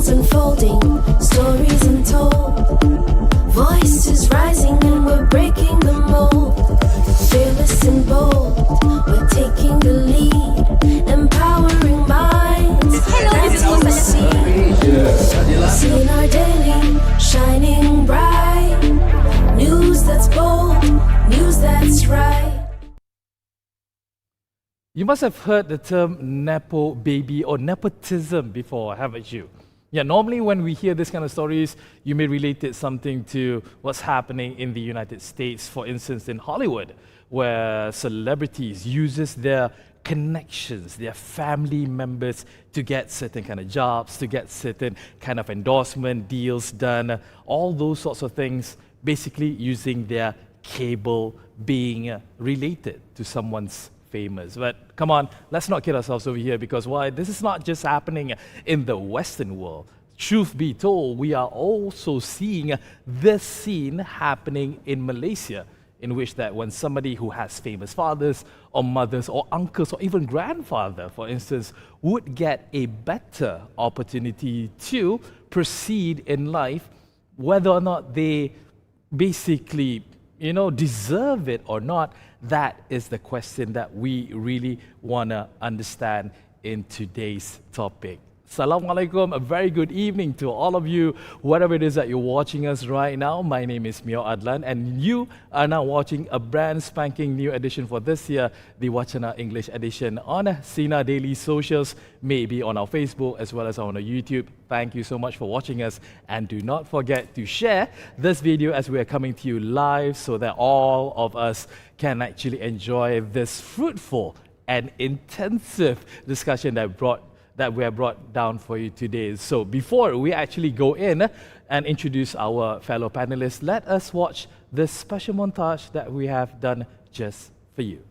worlds unfolding, stories untold. Voices rising and we're breaking the mold. Fearless and bold, we're taking the lead. Empowering minds, that's what we see. Sinar daily, shining bright. News that's bold, news that's right. You must have heard the term Nepo baby or nepotism before, haven't you? Yeah, normally when we hear this kind of stories, you may relate it something to what's happening in the United States, for instance, in Hollywood, where celebrities uses their connections, their family members to get certain kind of jobs, to get certain kind of endorsement deals done, all those sorts of things, basically using their cable being related to someone's famous. But come on, let's not kid ourselves over here, because why? This is not just happening in the Western world. Truth be told, we are also seeing this scene happening in Malaysia, in which that when somebody who has famous fathers or mothers or uncles or even grandfather, for instance, would get a better opportunity to proceed in life, whether or not they basically, deserve it or not, that is the question that we really want to understand in today's topic. Assalamualaikum, a very good evening to all of you, wherever it is that you're watching us right now. My name is Meor Addelan, and you are now watching a brand spanking new edition for this year, the WACANA English Edition on Sinar Daily Socials, maybe on our Facebook as well as on our YouTube. Thank you so much for watching us, and do not forget to share this video as we are coming to you live so that all of us can actually enjoy this fruitful and intensive discussion that we have brought down for you today. So before we actually go in and introduce our fellow panelists, let us watch this special montage that we have done just for you.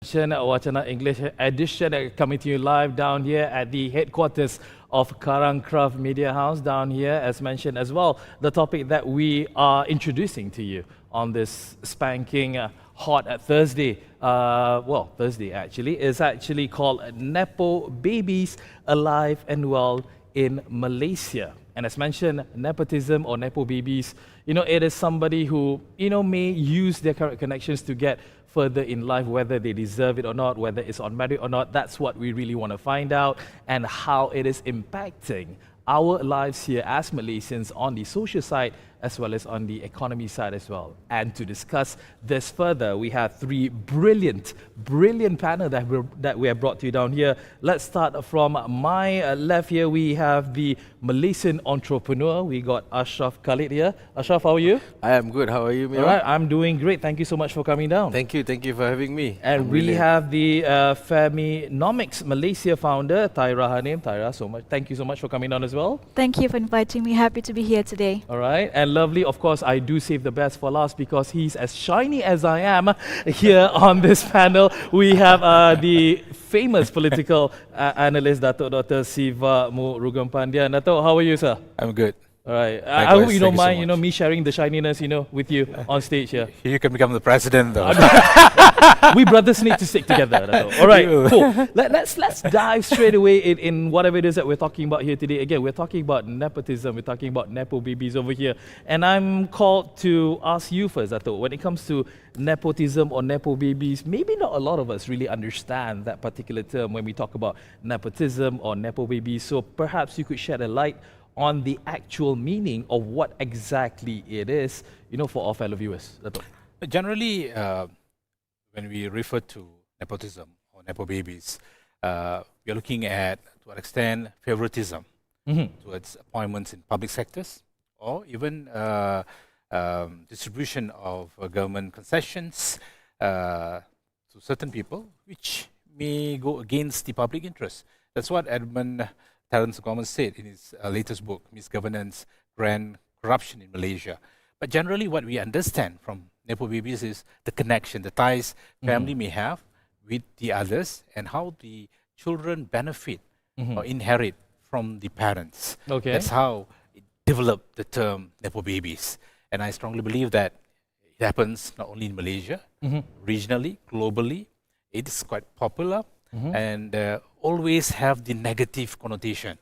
WACANA English Edition coming to you live down here at the headquarters of Karang Craft Media House down here, as mentioned as well. The topic that we are introducing to you on this spanking hot Thursday, Thursday actually, is actually called Nepo Babies Alive and Well in Malaysia. And as mentioned, nepotism or Nepo babies, it is somebody who, may use their current connections to get further in life, whether they deserve it or not, whether it's on merit or not. That's what we really want to find out, and how it is impacting our lives here as Malaysians on the social side as well as on the economy side as well. And to discuss this further, we have three brilliant panel that we have brought to you down here. Let's start from my left here. We have the Malaysian entrepreneur. We got Asyraf Khalid here. Asyraf, how are you? I am good. How are you, Meor? All right, I'm doing great. Thank you so much for coming down. Thank you for having me. And we have the Feminomics Malaysia founder, Atyrah Hanim. Atyrah, thank you so much for coming down as well. Thank you for inviting me. Happy to be here today. All right, and lovely. Of course, I do save the best for last because he's as shiny as I am here on this panel. We have the famous political analyst, Datuk Dr Sivamurugan. Datuk, how are you, sir? I'm good. All right. I hope you don't mind, me sharing the shininess, with you on stage here. You can become the president, though. We brothers need to stick together. All right, cool. Let's dive straight away in whatever it is that we're talking about here today. Again, we're talking about nepotism. We're talking about Nepo babies over here. And I'm called to ask you first, Dato', when it comes to nepotism or Nepo babies, maybe not a lot of us really understand that particular term when we talk about nepotism or Nepo babies. So perhaps you could shed a light on the actual meaning of what exactly it is, for our fellow viewers. Generally, when we refer to nepotism or Nepo babies, we are looking at, to what extent, favoritism towards appointments in public sectors, or even distribution of government concessions to certain people, which may go against the public interest. That's what Edmund Terence Gorman said in his latest book, Misgovernance, Grand Corruption in Malaysia. But generally what we understand from Nepo babies is the connection, the ties family may have with the others, and how the children benefit or inherit from the parents. Okay. That's how it developed the term Nepo Babies. And I strongly believe that it happens not only in Malaysia, regionally, globally. It is quite popular and always have the negative connotation.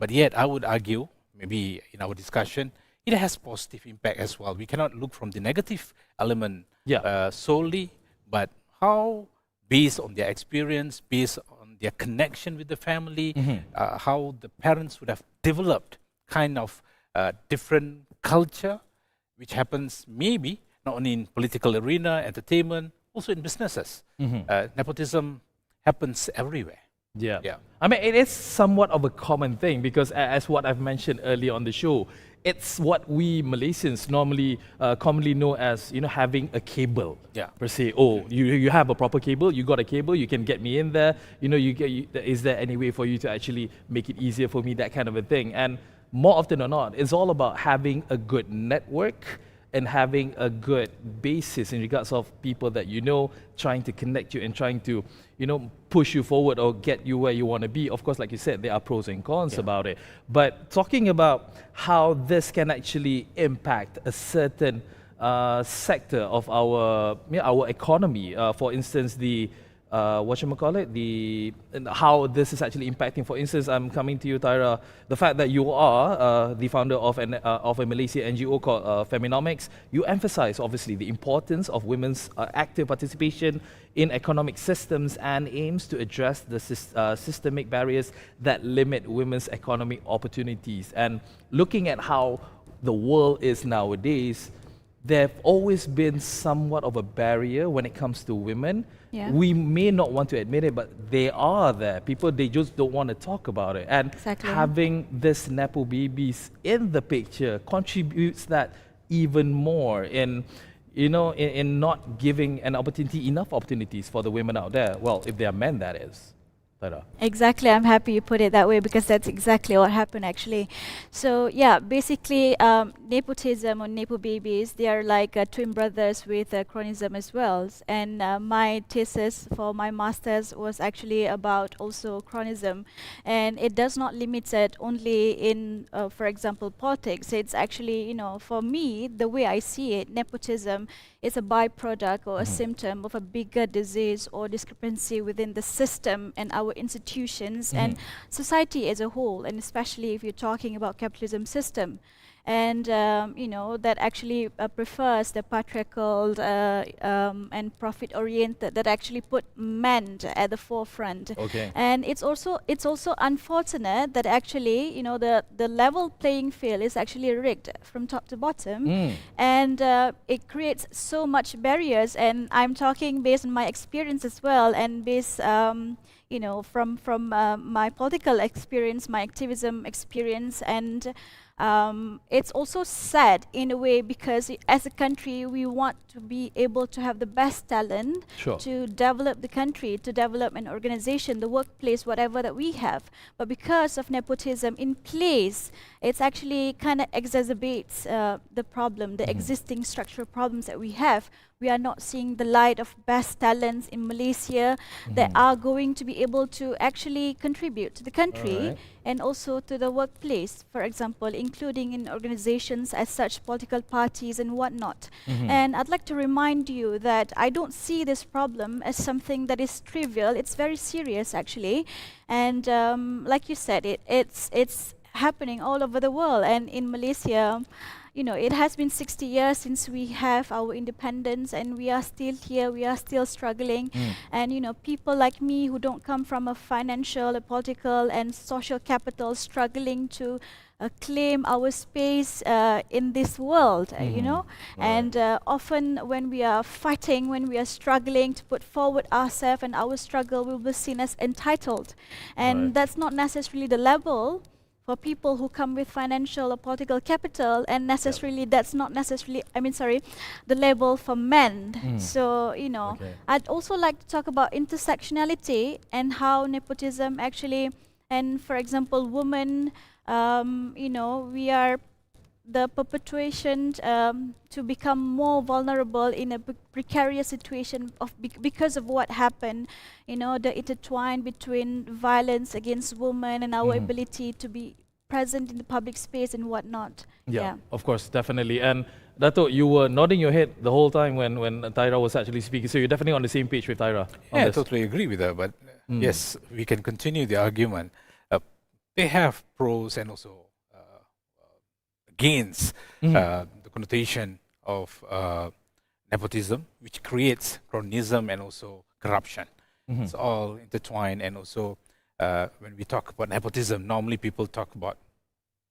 But yet, I would argue, maybe in our discussion, it has positive impact as well. We cannot look from the negative element solely, but how, based on their experience, based on their connection with the family, how the parents would have developed kind of different culture, which happens maybe not only in political arena, entertainment, also in businesses. Nepotism happens everywhere. Yeah. I mean, it is somewhat of a common thing because, as what I've mentioned earlier on the show, it's what we Malaysians normally commonly know as, having a cable. Per se. Oh, you have a proper cable. You got a cable. You can get me in there. Is there any way for you to actually make it easier for me? That kind of a thing. And more often than not, it's all about having a good network and having a good basis in regards of people that trying to connect you and trying to, push you forward or get you where you want to be. Of course, like you said, there are pros and cons about it. But talking about how this can actually impact a certain sector of our economy, for instance, how this is actually impacting. For instance, I'm coming to you, Tyra, the fact that you are the founder of a Malaysia NGO called Feminomics. You emphasize, obviously, the importance of women's active participation in economic systems and aims to address the systemic barriers that limit women's economic opportunities. And looking at how the world is nowadays, there have always been somewhat of a barrier when it comes to women. We may not want to admit it, but they are there. People, they just don't want to talk about it. And having this Nepo Babies in the picture contributes that even more in not giving enough opportunities for the women out there. Well, if they are men, that is. Exactly, I'm happy you put it that way because that's exactly what happened actually. So basically nepotism or Nepo Babies, they are like twin brothers with chronism as well. And my thesis for my master's was actually about also chronism. And it does not limit it only in, for example, politics. It's actually, for me, the way I see it, nepotism is a byproduct or a symptom of a bigger disease or discrepancy within the system and our institutions and society as a whole, and especially if you're talking about capitalism system. And that actually prefers the patriarchal and profit-oriented, that actually put men at the forefront. And it's also unfortunate that actually the level playing field is actually rigged from top to bottom, and it creates so much barriers. And I'm talking based on my experience as well, and based from my political experience, my activism experience, and it's also sad in a way because as a country we want to be able to have the best talent to develop the country, to develop an organization, the workplace, whatever that we have. But because of nepotism in place, it's actually kind of exacerbates the problem, the existing structural problems that we have. We are not seeing the light of best talents in Malaysia that are going to be able to actually contribute to the country and also to the workplace, for example, including in organizations as such, political parties and whatnot. And I'd like to remind you that I don't see this problem as something that is trivial. It's very serious, actually. And like you said, it's happening all over the world. And in Malaysia, it has been 60 years since we have our independence, and we are still here, we are still struggling. And people like me who don't come from a financial, a political and social capital, struggling to claim our space in this world, and often when we are fighting, when we are struggling to put forward ourselves and our struggle, we will be seen as entitled. And that's not necessarily the level for people who come with financial or political capital, and necessarily that's not necessarily, the level for men. So, I'd also like to talk about intersectionality and how nepotism actually, and for example, women, we are the perpetuation to become more vulnerable in a precarious situation because of what happened, the intertwine between violence against women and our ability to be present in the public space and whatnot. Yeah, of course, definitely. And Datuk, you were nodding your head the whole time when Tyra was actually speaking. So you're definitely on the same page with Tyra. Yeah, I totally agree with her. But yes, we can continue the argument. They have pros and also against the connotation of nepotism, which creates cronyism and also corruption. It's all intertwined. And also, when we talk about nepotism, normally people talk about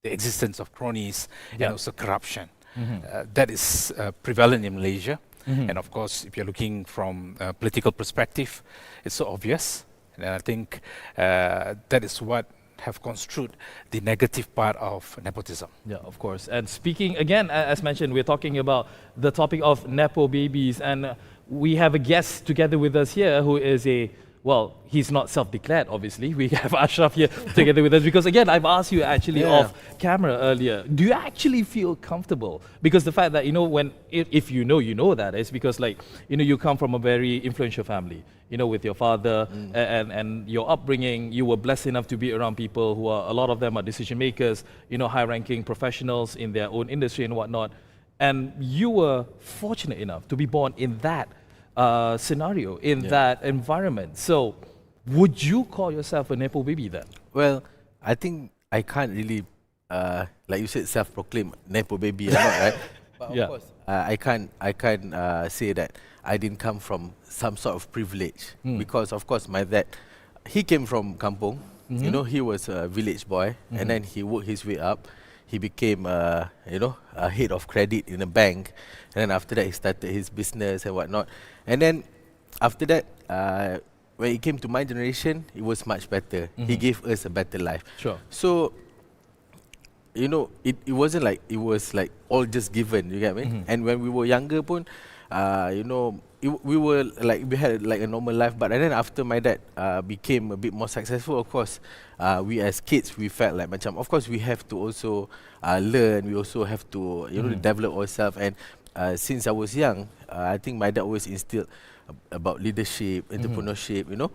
the existence of cronies and also corruption. That is prevalent in Malaysia. And of course, if you're looking from a political perspective, it's so obvious. And I think that is what have construed the negative part of nepotism. Yeah, of course. And speaking again, as mentioned, we're talking about the topic of Nepo babies, and we have a guest together with us here who is well, he's not self-declared, obviously. We have Asyraf here together with us because, again, I've asked you actually off camera earlier. Do you actually feel comfortable? Because the fact that, if you know that, is because, you come from a very influential family, with your father and your upbringing. You were blessed enough to be around people who a lot of them are decision makers, high-ranking professionals in their own industry and whatnot. And you were fortunate enough to be born in that scenario, in that environment. So, would you call yourself a Nepo baby then? Well, I think I can't really, like you said, self-proclaim Nepo baby or not, right? But of course, I can't say that I didn't come from some sort of privilege because, of course, my dad, he came from kampung. He was a village boy, and then he worked his way up. He became, a head of credit in a bank, and then after that he started his business and whatnot. And then after that, when it came to my generation, it was much better. He gave us a better life. Sure. So, it wasn't like it was like all just given. You get me? And when we were younger, pun, we had like a normal life. But then after my dad became a bit more successful, of course, we as kids, we felt like of course we have to also learn. We also have to develop ourselves. And since I was young, I think my dad always instilled about leadership, entrepreneurship,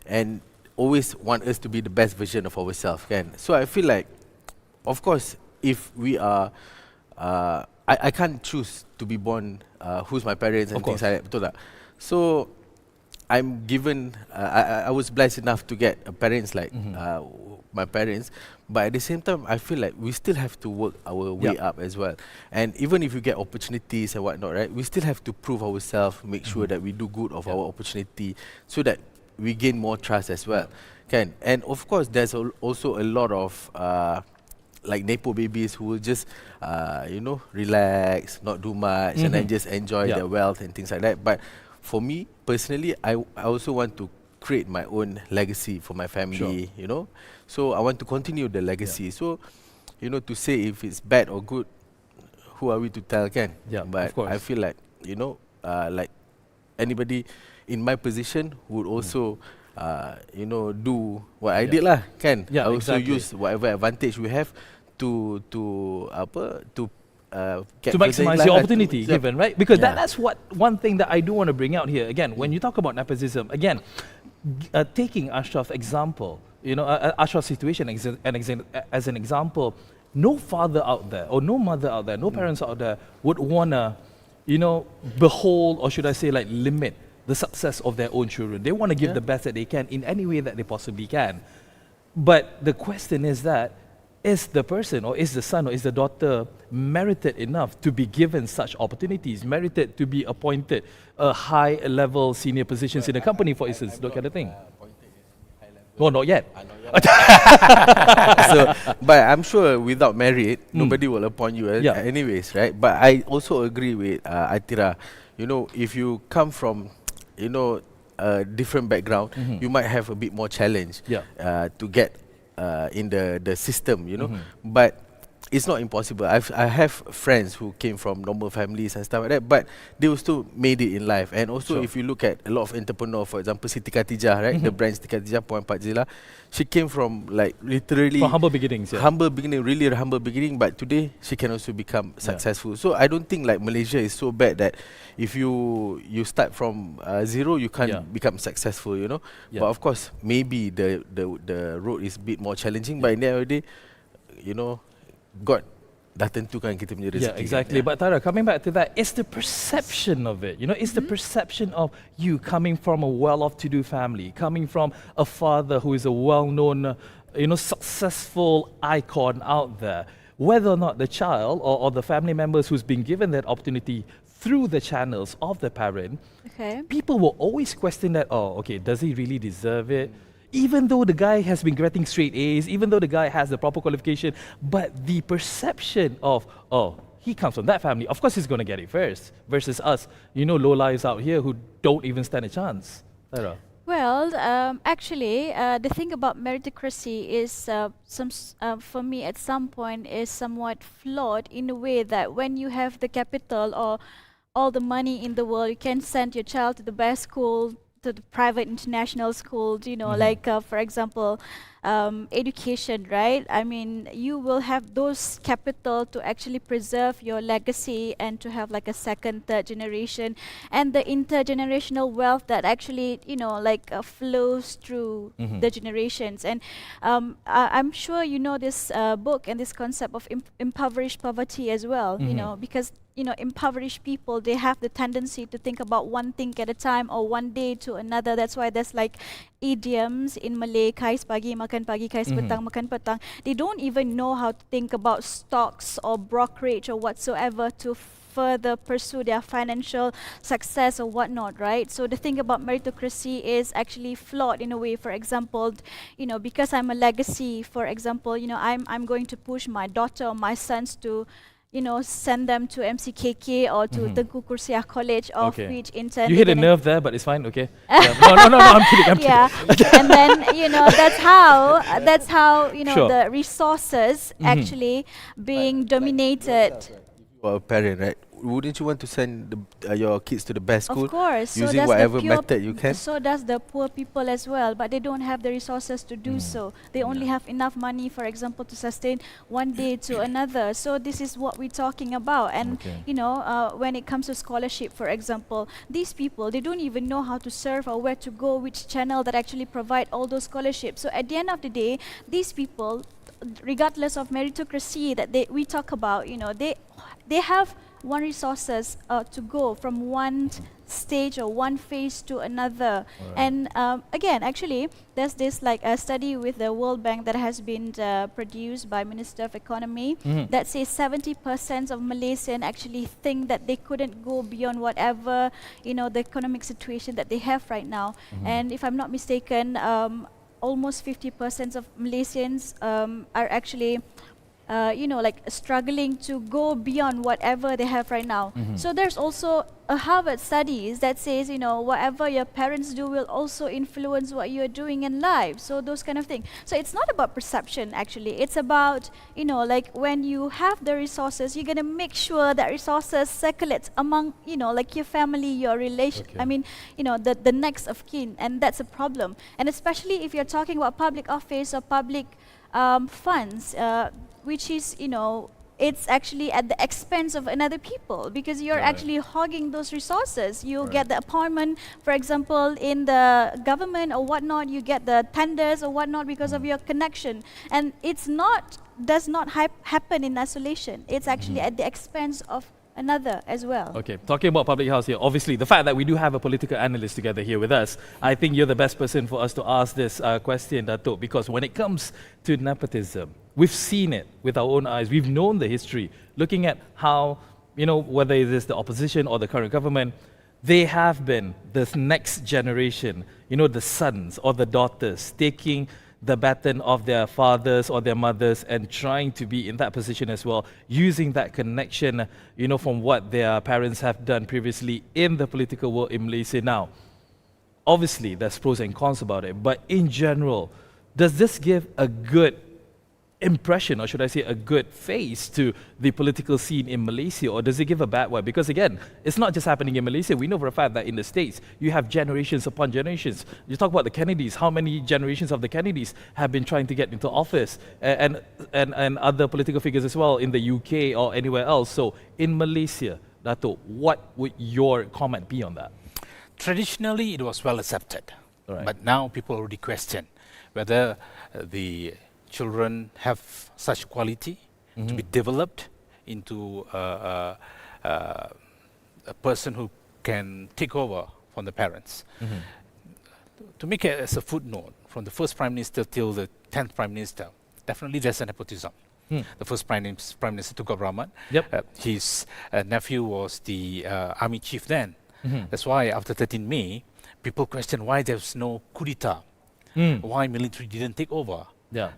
and always want us to be the best version of ourselves. So I feel like, of course, if we are, I can't choose to be born who's my parents and things like that. Betul tak? So I'm given, I was blessed enough to get parents like my parents, but at the same time, I feel like we still have to work our way up as well. And even if you get opportunities and whatnot, right, we still have to prove ourselves, make sure that we do good of our opportunity, so that we gain more trust as well. And of course, there's also a lot of like Nepo babies who will just, relax, not do much, and then just enjoy their wealth and things like that. But for me personally, I also want to create my own legacy for my family, So I want to continue the legacy. So, to say if it's bad or good, who are we to tell, can? Yeah, but of course. I feel like, like anybody in my position would also, do what I did lah, can? Yeah, I also exactly. use whatever advantage we have to to maximize your opportunity given, right? Because that's one thing that I do want to bring out here. Again, when you talk about nepotism, again, taking Asyraf's example, Asyraf's situation as an example, no father out there, or no mother out there, no parents out there would want to, behold, or should I say like limit the success of their own children. They want to give the best that they can in any way that they possibly can. But the question is that, is the person, or is the son, or is the daughter merited enough to be given such opportunities, merited to be appointed a high-level senior positions in a company, for instance, that kind of thing? Oh, not yet. But I'm sure without merit, nobody will appoint you anyways, right? But I also agree with Atyrah. If you come from, a different background, you might have a bit more challenge to get in the system, But it's not impossible. I have friends who came from normal families and stuff like that, but they also made it in life. And also, if you look at a lot of entrepreneurs, for example, Siti Khatijah, right? The brand Siti Khatijah, Puan Pak Zila, she came from like literally from humble beginnings. Humble beginning, really humble beginning, but today she can also become successful. So I don't think like Malaysia is so bad that if you start from zero, you can't become successful, But of course, maybe the road is a bit more challenging. But in the end of the day, God dah tentukan kita punya rezeki. Yeah, exactly. But Tara, coming back to that, it's the perception of it. It's the perception of you coming from a well-off-to-do family, coming from a father who is a well-known, successful icon out there. Whether or not the child or the family members who's been given that opportunity through the channels of the parent, people will always question that, does he really deserve it? Even though the guy has been getting straight A's, even though the guy has the proper qualification, but the perception of, he comes from that family, of course he's going to get it first, versus us, low lives out here who don't even stand a chance. Sarah. Well, actually, the thing about meritocracy is, for me, at some point, is somewhat flawed in a way that when you have the capital or all the money in the world, you can send your child to the best school, to the private international schools, like, for example, education, right? I mean, you will have those capital to actually preserve your legacy and to have like a second, third generation, and the intergenerational wealth that actually, flows through the generations. And I'm sure you know this book and this concept of impoverished poverty as well, because impoverished people, they have the tendency to think about one thing at a time or one day to another. That's why there's like idioms in Malay, kais pagi makan pagi, kais petang makan petang. They don't even know how to think about stocks or brokerage or whatsoever to further pursue their financial success or whatnot, right? So the thing about meritocracy is actually flawed in a way. For example, because I'm a legacy, for example, I'm going to push my daughter or my sons to send them to MCKK or to Tengku Kursiah College, of which in turn you hit a nerve there, but it's fine. Okay. No, I'm kidding. And then that's how Sure. the resources actually being dominated. You are a parent, right? Wouldn't you want to send your kids to the best school? Of course. Using does whatever the method you can? So does the poor people as well, but they don't have the resources to do so. They only have enough money, for example, to sustain one day to another. So this is what we're talking about. And when it comes to scholarship, for example, these people, they don't even know how to serve or where to go, which channel that actually provide all those scholarships. So at the end of the day, these people, regardless of meritocracy that we talk about, they have one resources to go from one stage or one phase to another. And again, actually, there's this like a study with the World Bank that has been produced by Minister of Economy that says 70% of Malaysians actually think that they couldn't go beyond whatever the economic situation that they have right now. And if I'm not mistaken, almost 50% of Malaysians are actually struggling to go beyond whatever they have right now. So there's also a Harvard studies that says, whatever your parents do will also influence what you're doing in life. So those kind of things. So it's not about perception, actually. It's about, when you have the resources, you're going to make sure that resources circulate among, your family, your relation, the next of kin. And that's a problem. And especially if you're talking about public office or public funds, which is, it's actually at the expense of another people, because you're actually hogging those resources. You get the appointment, for example, in the government or whatnot, you get the tenders or whatnot because of your connection. And does not happen in isolation. It's actually at the expense of another as well. Okay, talking about public house here, obviously the fact that we do have a political analyst together here with us, I think you're the best person for us to ask this question, Datuk, because when it comes to nepotism, we've seen it with our own eyes. We've known the history, looking at how, whether it is the opposition or the current government, they have been this next generation, the sons or the daughters taking the baton of their fathers or their mothers and trying to be in that position as well, using that connection, from what their parents have done previously in the political world in Malaysia now. Obviously, there's pros and cons about it, but in general, does this give a good impression, or should I say a good face to the political scene in Malaysia, or does it give a bad one? Because again, it's not just happening in Malaysia. We know for a fact that in the States, you have generations upon generations. You talk about the Kennedys, how many generations of the Kennedys have been trying to get into office, and other political figures as well in the UK or anywhere else. So in Malaysia, Dato', what would your comment be on that? Traditionally, it was well accepted, but now people already question whether the children have such quality to be developed into a person who can take over from the parents. To make it as a footnote, from the first Prime Minister till the 10th Prime Minister, definitely there's a nepotism. The first Prime Minister, Tun Rahman, his nephew was the army chief then. That's why after 13 May, people questioned why there's no coup d'etat, why military didn't take over.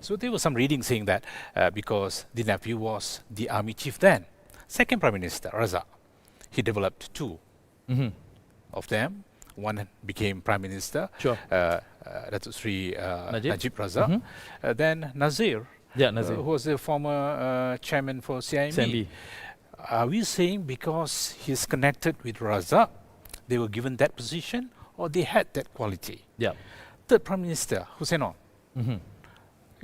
So there was some reading saying that because the nephew was the army chief then. Second Prime Minister, Razak, he developed two of them. One became Prime Minister, Datuk Sri Najib Razak. Then Nazir, who was the former chairman for CIMB. Are we saying because he's connected with Razak, they were given that position, or they had that quality? Third Prime Minister, Hussein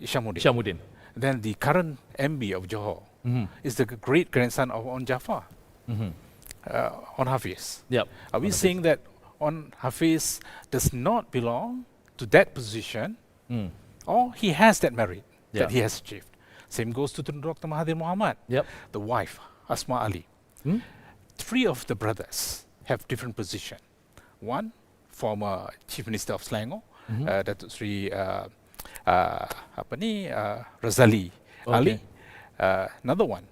Ishamuddin. Then the current MB of Johor is the great grandson of On Jafar, On Hafiz. Are we saying that On Hafiz does not belong to that position, or he has that merit that he has achieved? Same goes to Dr. Mahathir Mohamad, the wife, Asma Ali. Three of the brothers have different position. One, former Chief Minister of Selangor, Datuk Sri Razali Ali. Another one,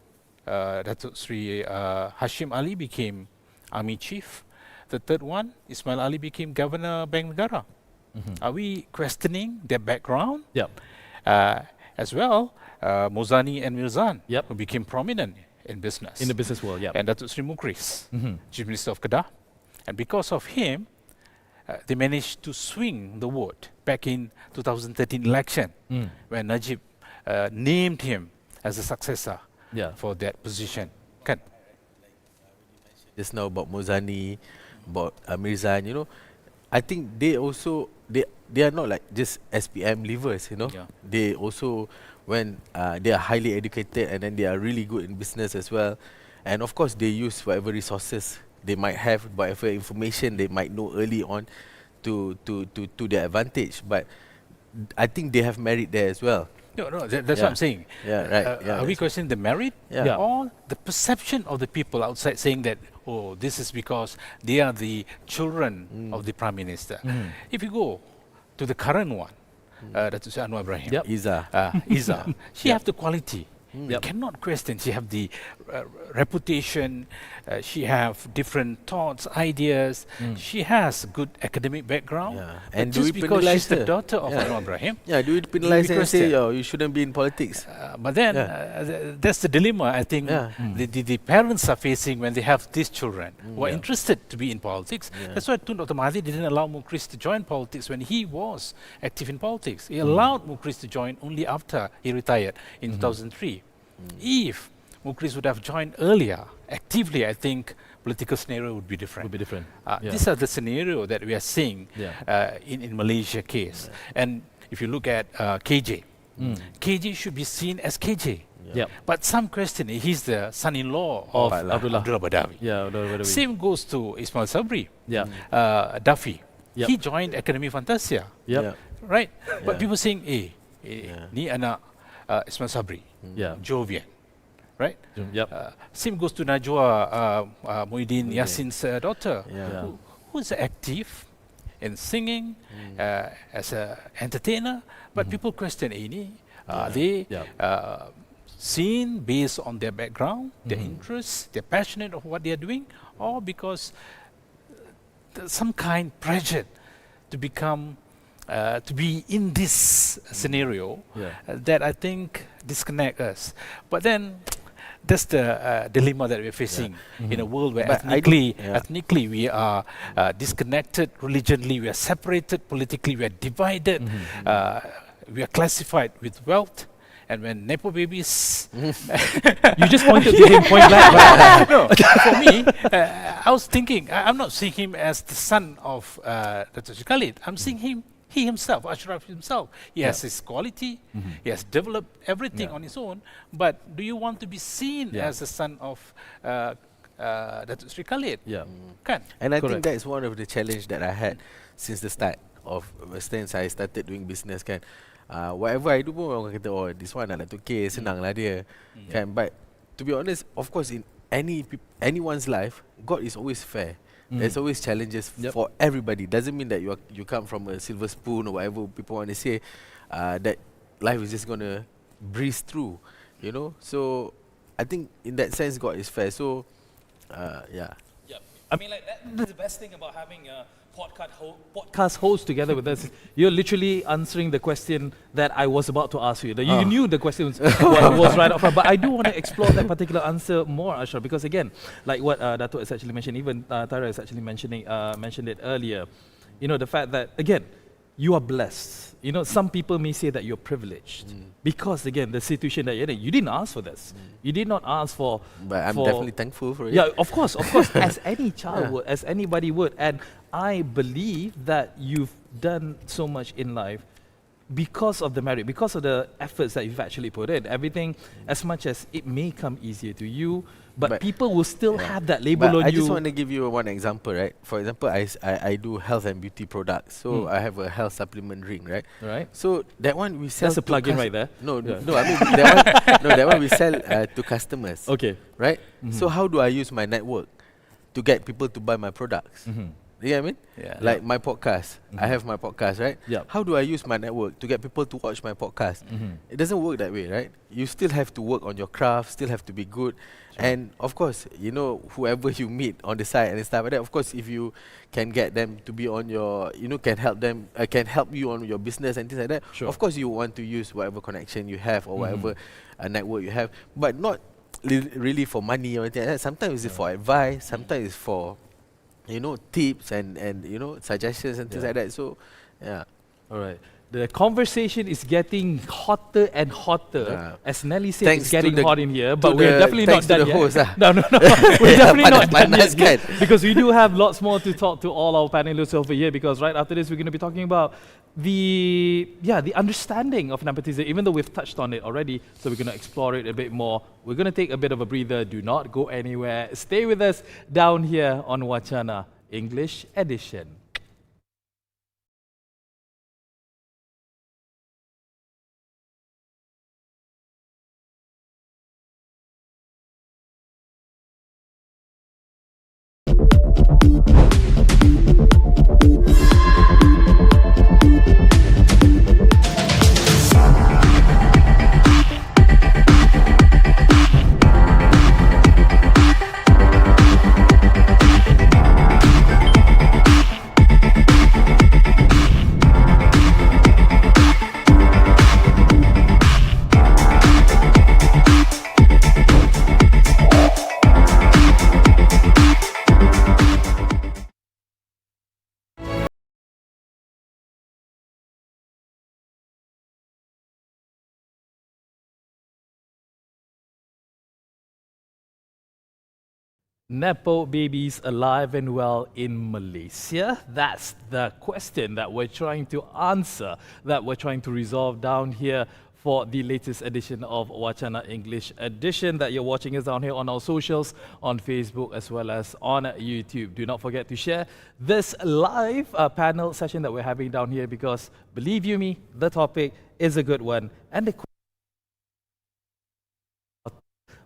Datuk Sri Hashim Ali became Army Chief. The third one, Ismail Ali became Governor Bank Negara. Are we questioning their background? As well, Mozani and Mirzan, who became prominent in business. In the business world, And Datuk Sri Mukris, Chief Minister of Kedah. And because of him, they managed to swing the vote back in 2013 election, when Najib named him as a successor for that position. Kan? Just now about Mozani, about Mirzan, you know, I think they also, they are not like just SPM leavers, you know. They also, when they are highly educated and then they are really good in business as well. And of course, they use whatever resources they might have, whatever information they might know early on to their advantage. But I think they have merit there as well. No, that's what I'm saying. Are we questioning the merit or the perception of the people outside saying that, oh, this is because they are the children of the Prime Minister? If you go to the current one, Datuk Sri Anwar Ibrahim, Izzah, she have the quality. You cannot question. She have the reputation. She have different thoughts, ideas. She has good academic background. And just because she's the daughter of Anwar Ibrahim, do we penalise and say, oh, you shouldn't be in politics? But then that's the dilemma I think the parents are facing when they have these children who are interested to be in politics. That's why Tun Dr. Mahathir didn't allow Mukris to join politics when he was active in politics. He allowed Mukris to join only after he retired in 2003. If Mukris would have joined earlier, actively, I think political scenario would be different. These are the scenario that we are seeing in Malaysia case. And if you look at KJ, KJ should be seen as KJ. But some question, he's the son-in-law of Abdullah Badawi. Same goes to Ismail Sabri, Duffy. He joined Academy Fantasia, right? But people saying, ni anak Ismail Sabri, Jovian, right? Same goes to Najwa Muhyiddin Yassin's daughter, who is active in singing as an entertainer. But people question, are they seen based on their background, their interests, they're passionate of what they are doing, or because there's some kind of pressure to become to be in this scenario that I think disconnect us. But then that's the dilemma that we're facing in a world where ethnically we are disconnected, religionally we are separated, politically we are divided, we are classified with wealth. And when Nepo Babies... You just pointed to him point blank. No, for me, I was thinking, I'm not seeing him as the son of Dr. Khalid. I'm seeing him, he himself, Asyraf himself. He has his quality, he has developed everything on his own, but do you want to be seen as the son of Dr. Khalid? Kan? And I think that is one of the challenge that I had since the start of, since I started doing business, kan. whatever I do pun orang kata, oh this one nak Datuk K, senang lah dia. Kan? But to be honest, of course in anyone's life, God is always fair. There's always challenges for everybody. Doesn't mean that you come from a silver spoon or whatever people want to say, that life is just gonna breeze through, you know. So I think in that sense, God is fair. So yeah. Yeah, I mean, like that's the best thing about having a podcast host together with us. You're literally answering the question that I was about to ask you. That you knew the question was right up front, but I do want to explore that particular answer more, Ashraf, because again, like what Datuk has actually mentioned, even Atyrah is actually mentioned it earlier. You know, the fact that again, you are blessed. You know, some people may say that you're privileged because again, the situation that you're in, you didn't ask for this. You did not ask for. But I'm definitely thankful for it. Yeah, of course, as any child would, as anybody would, and I believe that you've done so much in life because of the merit, because of the efforts that you've actually put in. Everything, as much as it may come easier to you, but people will still have that label on I you. just want to give you one example, right? For example, I do health and beauty products. So I have a health supplement ring, right? Right. So that one we sell. That's a to plug-in right there. No, Yeah. no, I mean that one we sell to customers. Okay. Right. So how do I use my network to get people to buy my products? You get what I mean? Yeah. Like my podcast. I have my podcast, right? Yep. How do I use my network to get people to watch my podcast? It doesn't work that way, right? You still have to work on your craft, still have to be good. And of course, you know, whoever you meet on the side and stuff like that, of course, if you can get them to be on your, you know, can help them, can help you on your business and things like that, Sure. of course you want to use whatever connection you have or whatever network you have, but not really for money or anything like that. Sometimes it's for advice, sometimes it's for, you know, tips and you know, suggestions and things like that. So, yeah. All right. The conversation is getting hotter and hotter. As Nelly said, Thanks it's getting to the- hot in here, to but we're the- definitely not thanks to done the yet. host, No, we're definitely not done panas yet, kan? because we do have lots more to talk to all our panelists over here, because right after this we're going to be talking about the understanding of nepotism, even though we've touched on it already, so we're going to explore it a bit more. We're going to take a bit of a breather. Do not go anywhere. Stay with us down here on WACANA English Edition. Nepo babies alive and well in Malaysia? That's the question that we're trying to answer, that we're trying to resolve down here for the latest edition of WACANA English Edition that you're watching us down here on our socials, on Facebook as well as on YouTube. Do not forget to share this live panel session that we're having down here, because believe you me, the topic is a good one, and the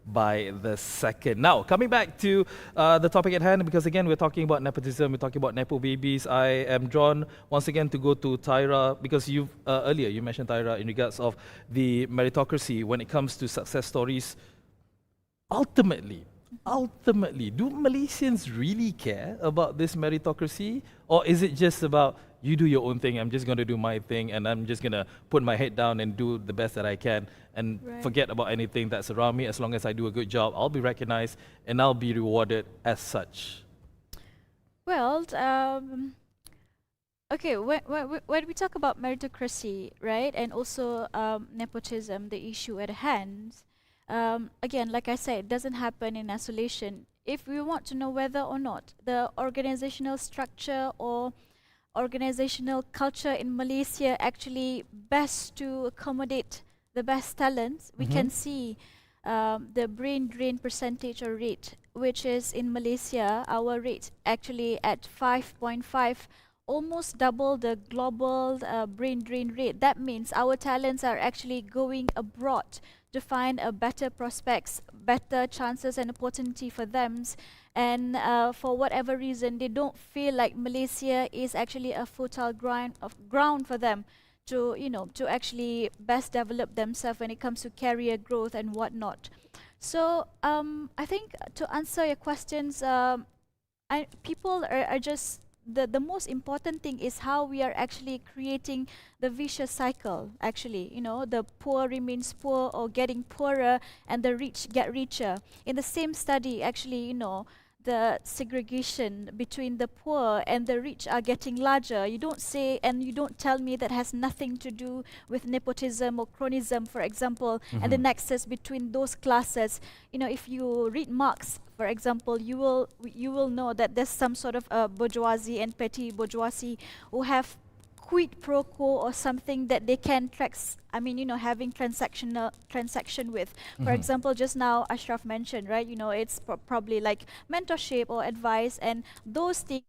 by the second. Now, coming back to the topic at hand, because again, we're talking about nepotism, we're talking about Nepo babies. I am drawn once again to go to Atyrah, because you earlier you mentioned, Atyrah, in regards of the meritocracy when it comes to success stories. Ultimately, do Malaysians really care about this meritocracy, or is it just about you do your own thing, I'm just going to do my thing, and I'm just going to put my head down and do the best that I can and forget about anything that's around me. As long as I do a good job, I'll be recognized and I'll be rewarded as such? Well, okay, when we talk about meritocracy, right, and also nepotism, the issue at hand, again, like I said, it doesn't happen in isolation. If we want to know whether or not the organizational structure or organizational culture in Malaysia actually best to accommodate the best talents, we can see the brain drain percentage or rate, which is in Malaysia, our rate actually at 5.5 almost double the global brain drain rate. That means our talents are actually going abroad to find a better prospects, better chances and opportunity for them. And for whatever reason, they don't feel like Malaysia is actually a fertile ground for them to, to actually best develop themselves when it comes to career growth and whatnot. So I think to answer your questions, people are just the most important thing is how we are actually creating the vicious cycle. Actually, the poor remains poor or getting poorer, and the rich get richer. In the same study, actually, the segregation between the poor and the rich are getting larger. You don't say, and you don't tell me that has nothing to do with nepotism or cronyism, for example, and the nexus between those classes. If you read Marx, for example, you will know that there's some sort of bourgeoisie and petty bourgeoisie who have quid pro quo or something that they can having transaction with. For example, just now Asyraf mentioned, right? It's probably like mentorship or advice, and those things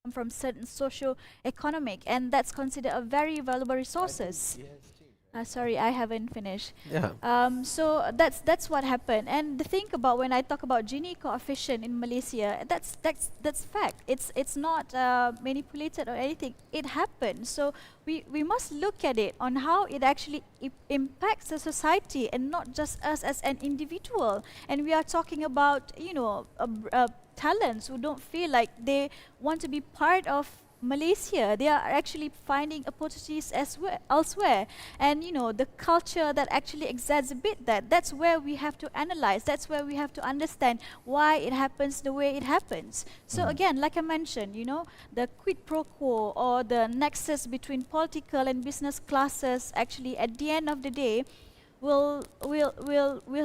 come from certain socio-economic, and that's considered a very valuable resources. Sorry, I haven't finished. Yeah. So that's what happened. And the thing about when I talk about Gini coefficient in Malaysia, that's fact. It's not manipulated or anything. It happened. So we must look at it on how it actually impacts the society and not just us as an individual. And we are talking about talents who don't feel like they want to be part of Malaysia. They are actually finding opportunities elsewhere, and the culture that actually exacerbate that's where we have to analyze, that's where we have to understand why it happens the way it happens. So again, like I mentioned, the quid pro quo or the nexus between political and business classes, actually at the end of the day will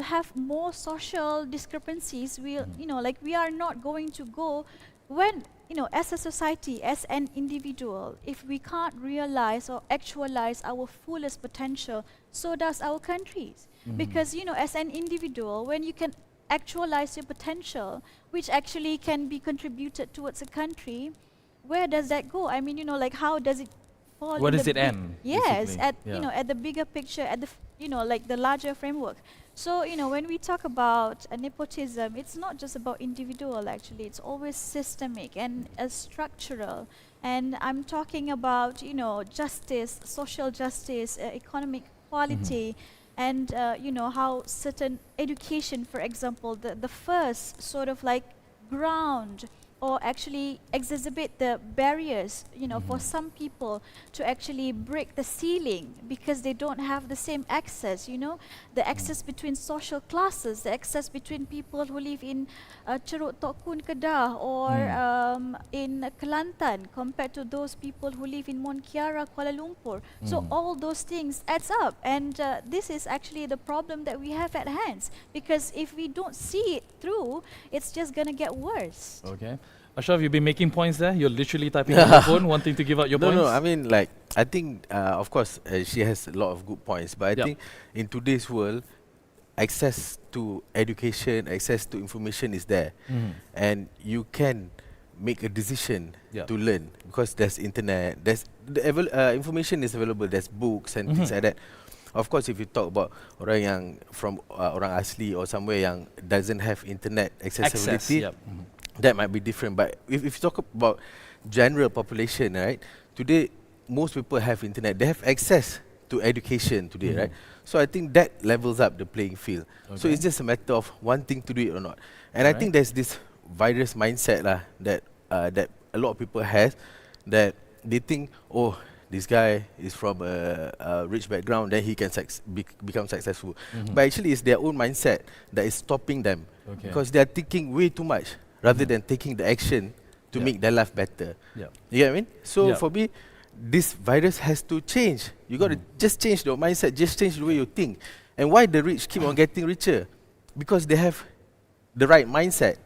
have more social discrepancies. We are not going to go when as a society, as an individual, if we can't realize or actualize our fullest potential, so does our countries. Because as an individual, when you can actualize your potential, which actually can be contributed towards a country, where does that go? How does it fall? Where does it end? Yes, basically? at the bigger picture, at the the larger framework. So when we talk about nepotism, it's not just about individual. Actually, it's always systemic and structural. And I'm talking about justice, social justice, economic equality, and how certain education, for example, the first sort of like ground or actually exacerbate the barriers, for some people to actually break the ceiling because they don't have the same access, the access between social classes, the access between people who live in Ceruk Tok Kun Kedah or in Kelantan compared to those people who live in Mont Kiara, Kuala Lumpur. So all those things adds up, and this is actually the problem that we have at hands, because if we don't see it through, it's just gonna get worse. Okay. Asyraf, you've been making points there. You're literally typing on your phone, wanting to give out your points. No, I think, of course, she has a lot of good points. But I think in today's world, access to education, access to information is there. And you can make a decision to learn because there's internet, there's information is available, there's books and things like that. Of course, if you talk about orang yang from orang asli or somewhere yang doesn't have internet accessibility, that might be different. But if you talk about general population, right? Today, most people have internet. They have access to education today, right? So I think that levels up the playing field. So it's just a matter of wanting to do it or not. And I think there's this virus mindset that a lot of people have, that they think, oh, this guy is from a rich background, then he can become successful. But actually, it's their own mindset that is stopping them because they are thinking way too much rather than taking the action to make their life better. You get what I mean? So for me, this virus has to change. You got to just change your mindset, just change the way you think. And why the rich keep on getting richer? Because they have the right mindset.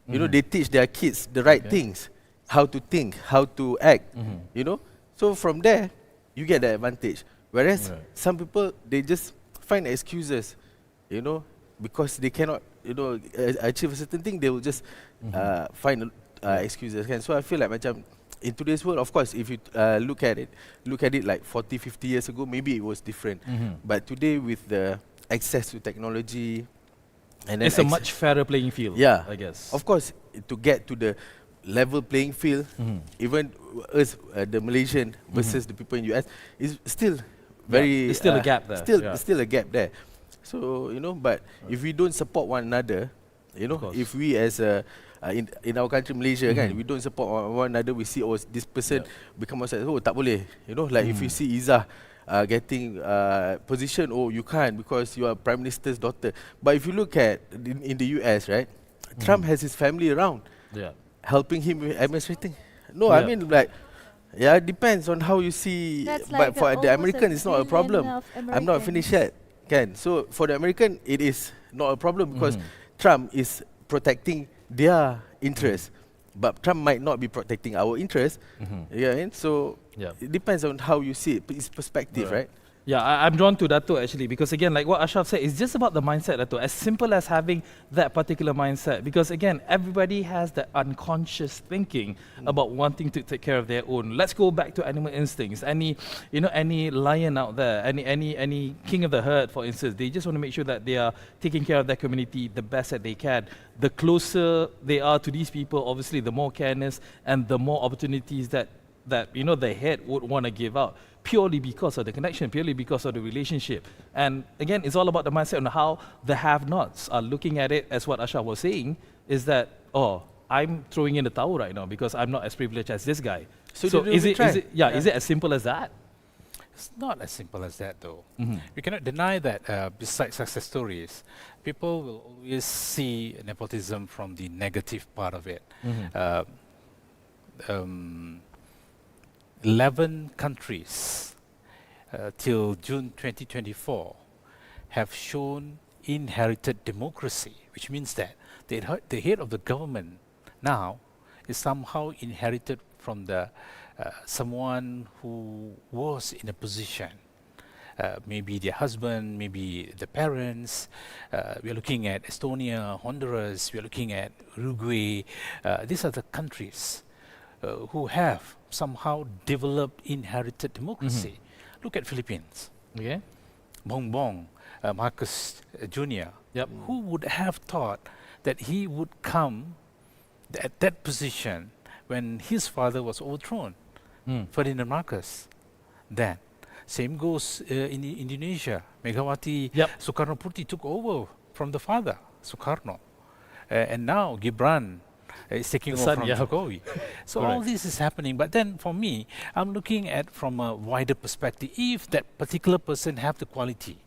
They teach their kids the right things, how to think, how to act. So from there, you get the advantage. Whereas some people, they just find excuses, because they cannot achieve a certain thing, they will just find excuses. So I feel like macam in today's world, of course, if you look at it like 40, 50 years ago, maybe it was different. But today, with the access to technology, and then it's a much fairer playing field. Yeah, I guess. of course, to get to the level playing field, even us, the Malaysian versus the people in US, is still very. There's still a gap there. Still a gap there. So but if we don't support one another, if we as in our country Malaysia, we don't support one another, we see this person become outside. Oh, tak boleh. Like if you see Izzah getting position, oh, you can't because you are Prime Minister's daughter. But if you look at in the US, right, Trump has his family around, helping him with administrating. No, I mean like, it depends on how you see. That's But like for the American, it's not a problem. of I'm not finished yet. So for the American, it is not a problem because Trump is protecting their interests. But Trump might not be protecting our interests. So it depends on how you see it. It's perspective, right? Yeah, I'm drawn to Dato' actually because again, like what Asyraf said, it's just about the mindset, Dato'. As simple as having that particular mindset. Because again, everybody has that unconscious thinking about wanting to take care of their own. Let's go back to animal instincts. Any lion out there, any king of the herd, for instance, they just want to make sure that they are taking care of their community the best that they can. The closer they are to these people, obviously, the more careness and the more opportunities that the head would want to give out, purely because of the connection, purely because of the relationship. And again, it's all about the mindset on how the have-nots are looking at it, as what Asyraf was saying, is that, I'm throwing in the towel right now because I'm not as privileged as this guy. So is it as simple as that? It's not as simple as that, though. We cannot deny that besides success stories, people will always see nepotism from the negative part of it. 11 countries till June 2024 have shown inherited democracy, which means that the head of the government now is somehow inherited from the someone who was in a position. Maybe their husband, maybe the parents. We are looking at Estonia, Honduras, we are looking at Uruguay. These are the countries who have somehow developed inherited democracy. Look at Philippines. Okay. Bongbong, Marcos Jr. Who would have thought that he would come at that position when his father was overthrown? Ferdinand Marcos. Then, same goes in Indonesia. Megawati Sukarno Putri took over from the father, Sukarno. And now Gibran is taking over from Jokowi. So all this is happening. But then for me, I'm looking at from a wider perspective. If that particular person have the quality,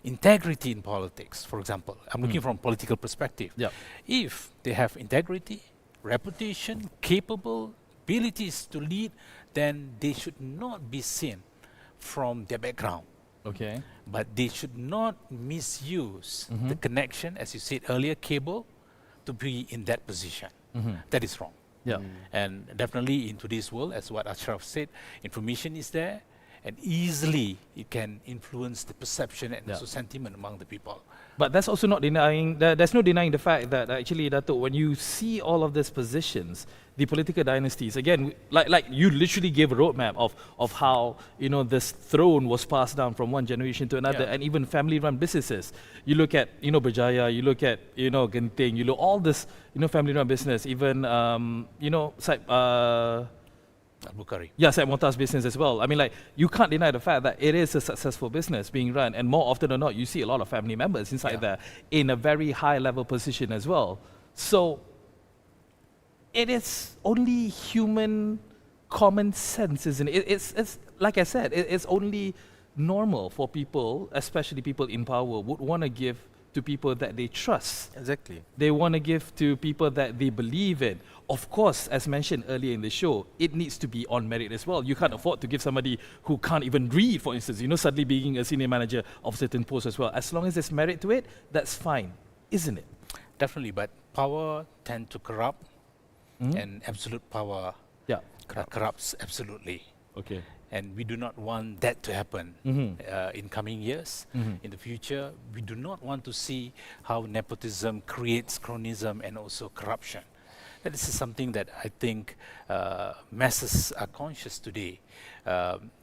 integrity in politics, for example, I'm looking from political perspective. If they have integrity, reputation, capable, abilities to lead, then they should not be seen from their background. Okay. But they should not misuse the connection, as you said earlier, cable, to be in that position. That is wrong. And definitely in today's world, as what Asyraf said, information is there, and easily it can influence the perception and also sentiment among the people. But that's also not denying, there's no denying the fact that actually, Dato', when you see all of these positions, the political dynasties, again, like you literally gave a roadmap of how, this throne was passed down from one generation to another, and even family-run businesses. You look at, Berjaya, you look at, Genting, you look all this, family-run business, even, Bukhari. Syed Mota's business as well. I mean, you can't deny the fact that it is a successful business being run, and more often than not, you see a lot of family members inside there in a very high-level position as well. So it is only human common sense, isn't it? It's like I said, it's only normal for people, especially people in power, would want to give to people that they trust. Exactly. They want to give to people that they believe in. Of course, as mentioned earlier in the show, it needs to be on merit as well. You can't afford to give somebody who can't even read, for instance, suddenly being a senior manager of certain posts as well. As long as there's merit to it, that's fine, isn't it? Definitely, but power tend to corrupt, and absolute power corrupts absolutely. Okay. and we do not want that to happen in coming years. In the future, we do not want to see how nepotism creates cronyism and also corruption. This is something that I think masses are conscious today.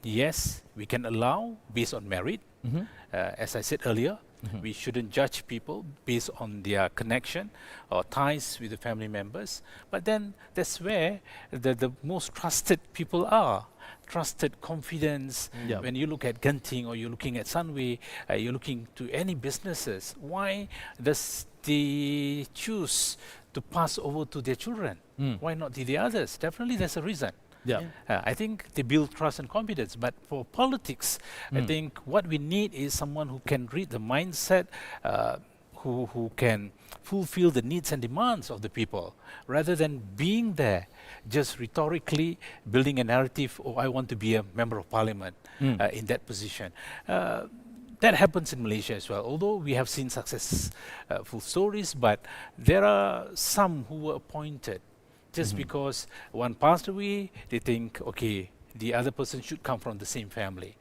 Yes, we can allow based on merit. As I said earlier, we shouldn't judge people based on their connection or ties with the family members. But then that's where the most trusted people are. Trusted confidence. When you look at Genting or you're looking at Sunway, you're looking to any businesses, why does they choose to pass over to their children? Why not to the others? Definitely there's a reason. I think they build trust and confidence. But for politics, I think what we need is someone who can read the mindset, who can fulfill the needs and demands of the people, rather than being there just rhetorically building a narrative, oh, I want to be a member of parliament in that position. That happens in Malaysia as well, although we have seen successful stories, but there are some who were appointed just because one passed away, they think, okay, the other person should come from the same family.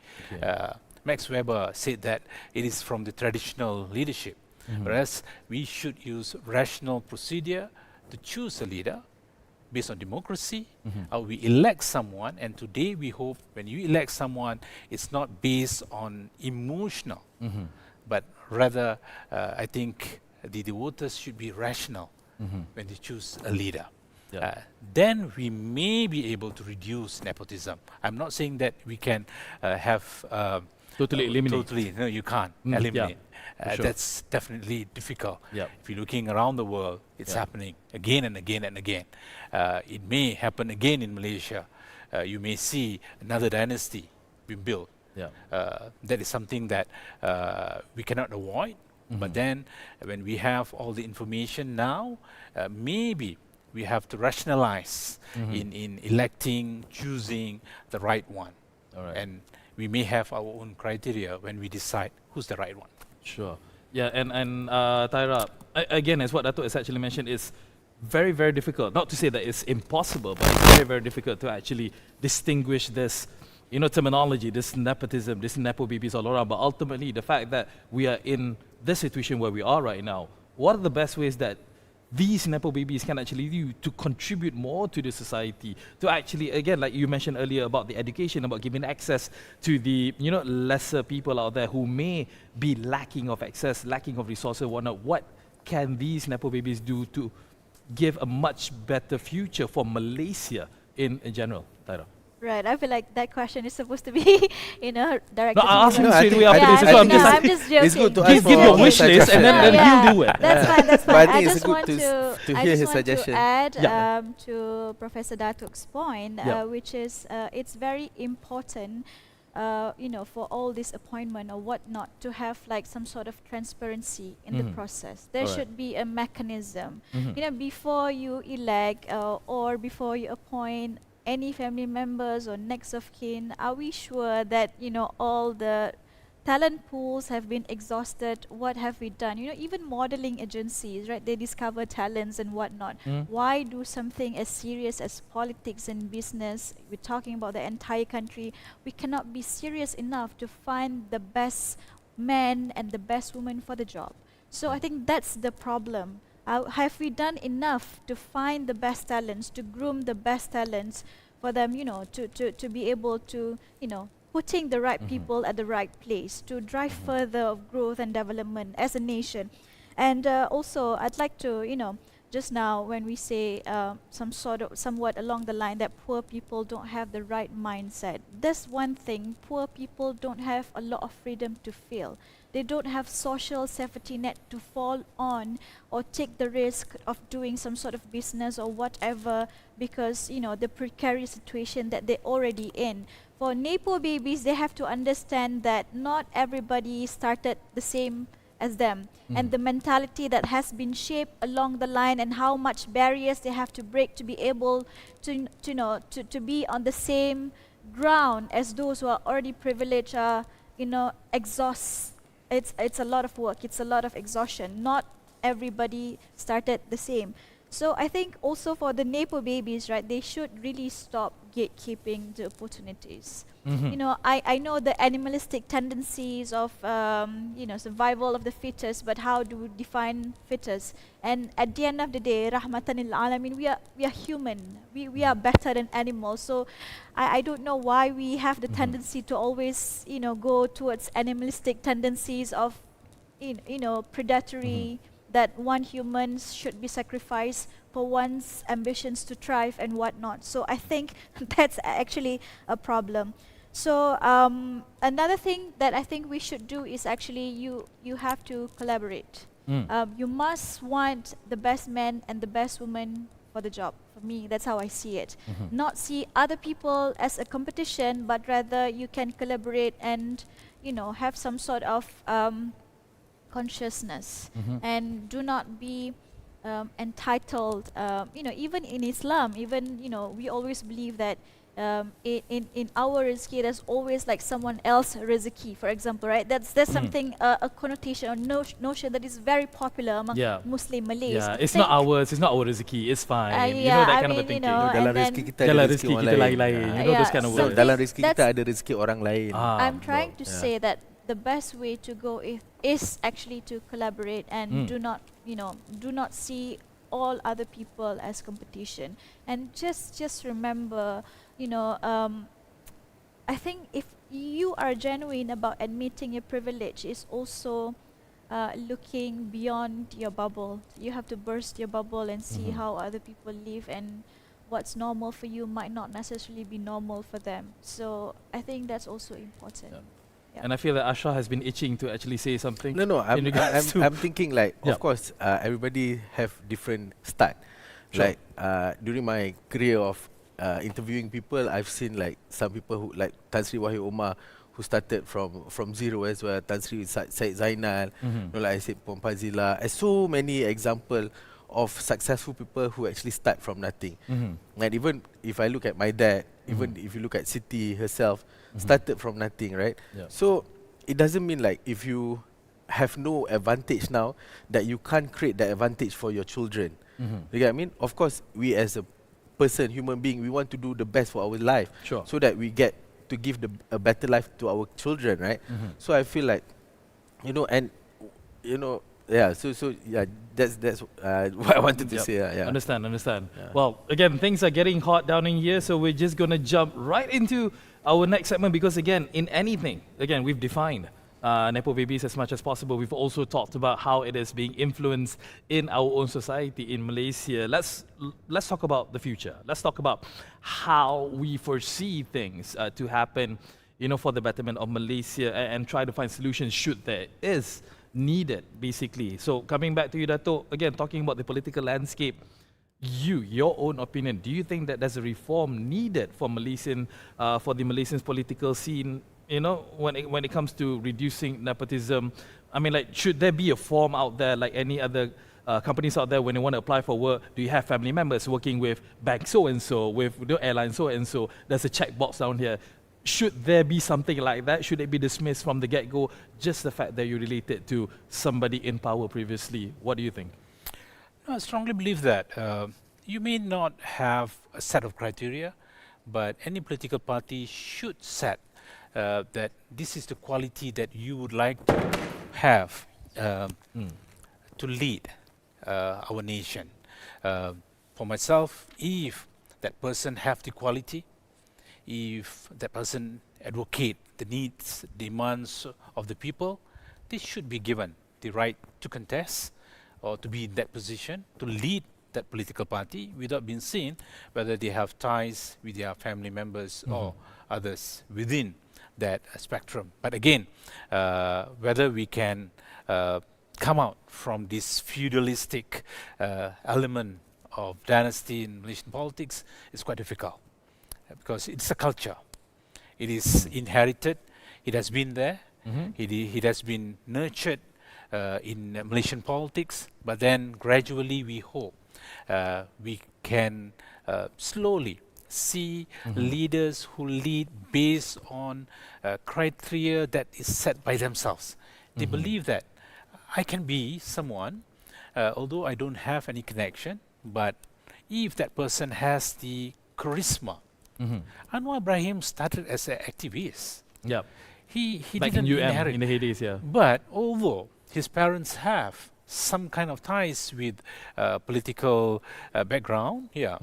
Max Weber said that it is from the traditional leadership, whereas we should use rational procedure to choose a leader based on democracy. We elect someone, and today we hope when you elect someone, it's not based on emotional, but rather I think the voters should be rational when they choose a leader. Then we may be able to reduce nepotism. I'm not saying that we can have Totally eliminate. Totally, no, you can't eliminate. Sure. That's definitely difficult. If you're looking around the world, it's happening again and again and again. It may happen again in Malaysia. You may see another dynasty being built. That is something that we cannot avoid. But then, when we have all the information now, maybe we have to rationalize in electing, choosing the right one. And we may have our own criteria when we decide who's the right one. Sure. Yeah, and Atyrah, again, as what Datuk has actually mentioned, it's very, very difficult. Not to say that it's impossible, but it's very, very difficult to actually distinguish this, terminology, this nepotism, this Nepo babies all around. But ultimately, the fact that we are in this situation where we are right now, what are the best ways that these Nepo babies can actually do to contribute more to the society, to actually, again, like you mentioned earlier about the education, about giving access to the, lesser people out there who may be lacking of access, lacking of resources, whatnot. What can these Nepo babies do to give a much better future for Malaysia in general, Atyrah? Right, I feel like that question is supposed to be, directed No, I'll ask to him you. straight away after this. So I'm just joking. It's good to ask give for your wish suggestion. list and then he'll do it. That's fine, that's But fine. I I think it's just good want to I hear just his want suggestion. to add Yeah. to Professor Datuk's point, which is it's very important, for all this appointment or whatnot, to have like some sort of transparency in the process. There Alright. should be a mechanism. Before you elect or before you appoint any family members or next of kin, are we sure that all the talent pools have been exhausted? What have we done? Even modeling agencies, right? They discover talents and whatnot. Why do something as serious as politics and business? We're talking about the entire country. We cannot be serious enough to find the best man and the best woman for the job. So I think that's the problem. Have we done enough to find the best talents, to groom the best talents for them, to be able to, putting the right people at the right place to drive further of growth and development as a nation? And also, I'd like to, just now when we say somewhat along the line that poor people don't have the right mindset, that's one thing. Poor people don't have a lot of freedom to fail. They don't have social safety net to fall on or take the risk of doing some sort of business or whatever because, the precarious situation that they're already in. For Nepo babies, they have to understand that not everybody started the same as them, and the mentality that has been shaped along the line and how much barriers they have to break to be able to be on the same ground as those who are already privileged exhaust. It's a lot of work, it's a lot of exhaustion. Not everybody started the same. So I think also for the Nepo babies, right, they should really stop gatekeeping the opportunities. Mhm. You know, I know the animalistic tendencies of you know, survival of the fittest, but how do we define fittest? And at the end of the day, rahmatan lil alamin, we are human. We are better than animals. So I don't know why we have the tendency to always, you know, go towards animalistic tendencies of you know, predatory, that one human should be sacrificed for one's ambitions to thrive and whatnot. So I think that's actually a problem. So another thing that I think we should do is actually you have to collaborate. You must want the best man and the best woman for the job. For me, that's how I see it. Not see other people as a competition, but rather you can collaborate and, you know, have some sort of consciousness, and do not be entitled. You know, even in Islam, even, you know, we always believe that in our rizki, there's always like someone else rizki, for example, right? That's something, a connotation or notion that is very popular among Muslim Malays. Yeah, it's not ours, it's not our rezeki, it's fine. You know, that kind of a thinking. Dalam rezeki kita ada Dalam rezeki rezeki orang kita lain. lain-lain. You know, those kind of So words. Dalam rezeki kita that's- ada rezeki orang lain. I'm trying to say that the best way to go is actually to collaborate and do not, you know, do not see all other people as competition, and just remember, you know, I think if you are genuine about admitting your privilege, is also looking beyond your bubble. You have to burst your bubble and see how other people live, and what's normal for you might not necessarily be normal for them. So I think that's also important. Yeah. And I feel that Ashraf has been itching to actually say something. No, in regards to- I'm thinking like, Yeah. of course, everybody have different start. Sure. Like during my career of interviewing people, I've seen like some people who like Tan Sri Wahid Omar, who started from zero as well. Tan Sri Said Zainal, you know, like I said, Pompazila. There's so many example of successful people who actually start from nothing. And even if I look at my dad, even if you look at Siti herself, started from nothing, right? Yeah. So it doesn't mean like if you have no advantage now, that you can't create that advantage for your children. You get what I mean? Of course, we as a person, human being, we want to do the best for our life, Sure. so that we get to give a better life to our children, right? So I feel like, you know, and you know, yeah. So yeah, that's what I wanted to Yep. say. Yeah. Understand. Yeah. Well, again, things are getting hot down in here, so we're just gonna jump right into our next segment, because again, in anything, again, we've defined Nepo Babies as much as possible. We've also talked about how it is being influenced in our own society in Malaysia. Let's talk about the future. Let's talk about how we foresee things to happen, you know, for the betterment of Malaysia, and try to find solutions should there is needed, basically. So coming back to you, Dato', again, talking about the political landscape, your own opinion, do you think that there's a reform needed for for the Malaysian political scene, you know, when it comes to reducing nepotism? I mean, like, should there be a form out there like any other companies out there when they want to apply for work? Do you have family members working with bank so-and-so, with the airline so-and-so? There's a checkbox down here. Should there be something like that? Should it be dismissed from the get-go, just the fact that you're related to somebody in power previously? What do you think? I strongly believe that you may not have a set of criteria, but any political party should set that this is the quality that you would like to have to lead our nation. For myself, if that person have the quality, if that person advocate the needs, demands of the people, they should be given the right to contest or to be in that position, to lead that political party without being seen whether they have ties with their family members or others within that spectrum. But again, whether we can come out from this feudalistic element of dynasty in Malaysian politics is quite difficult, because it's a culture. It is inherited, it has been there, it has been nurtured in Malaysian politics, but then gradually we hope we can slowly see leaders who lead based on criteria that is set by themselves. They believe that I can be someone, although I don't have any connection, but if that person has the charisma Anwar Ibrahim started as an activist. Yeah. He Like didn't in UM inherit. in the heydays, yeah. But although his parents have some kind of ties with political background, yeah,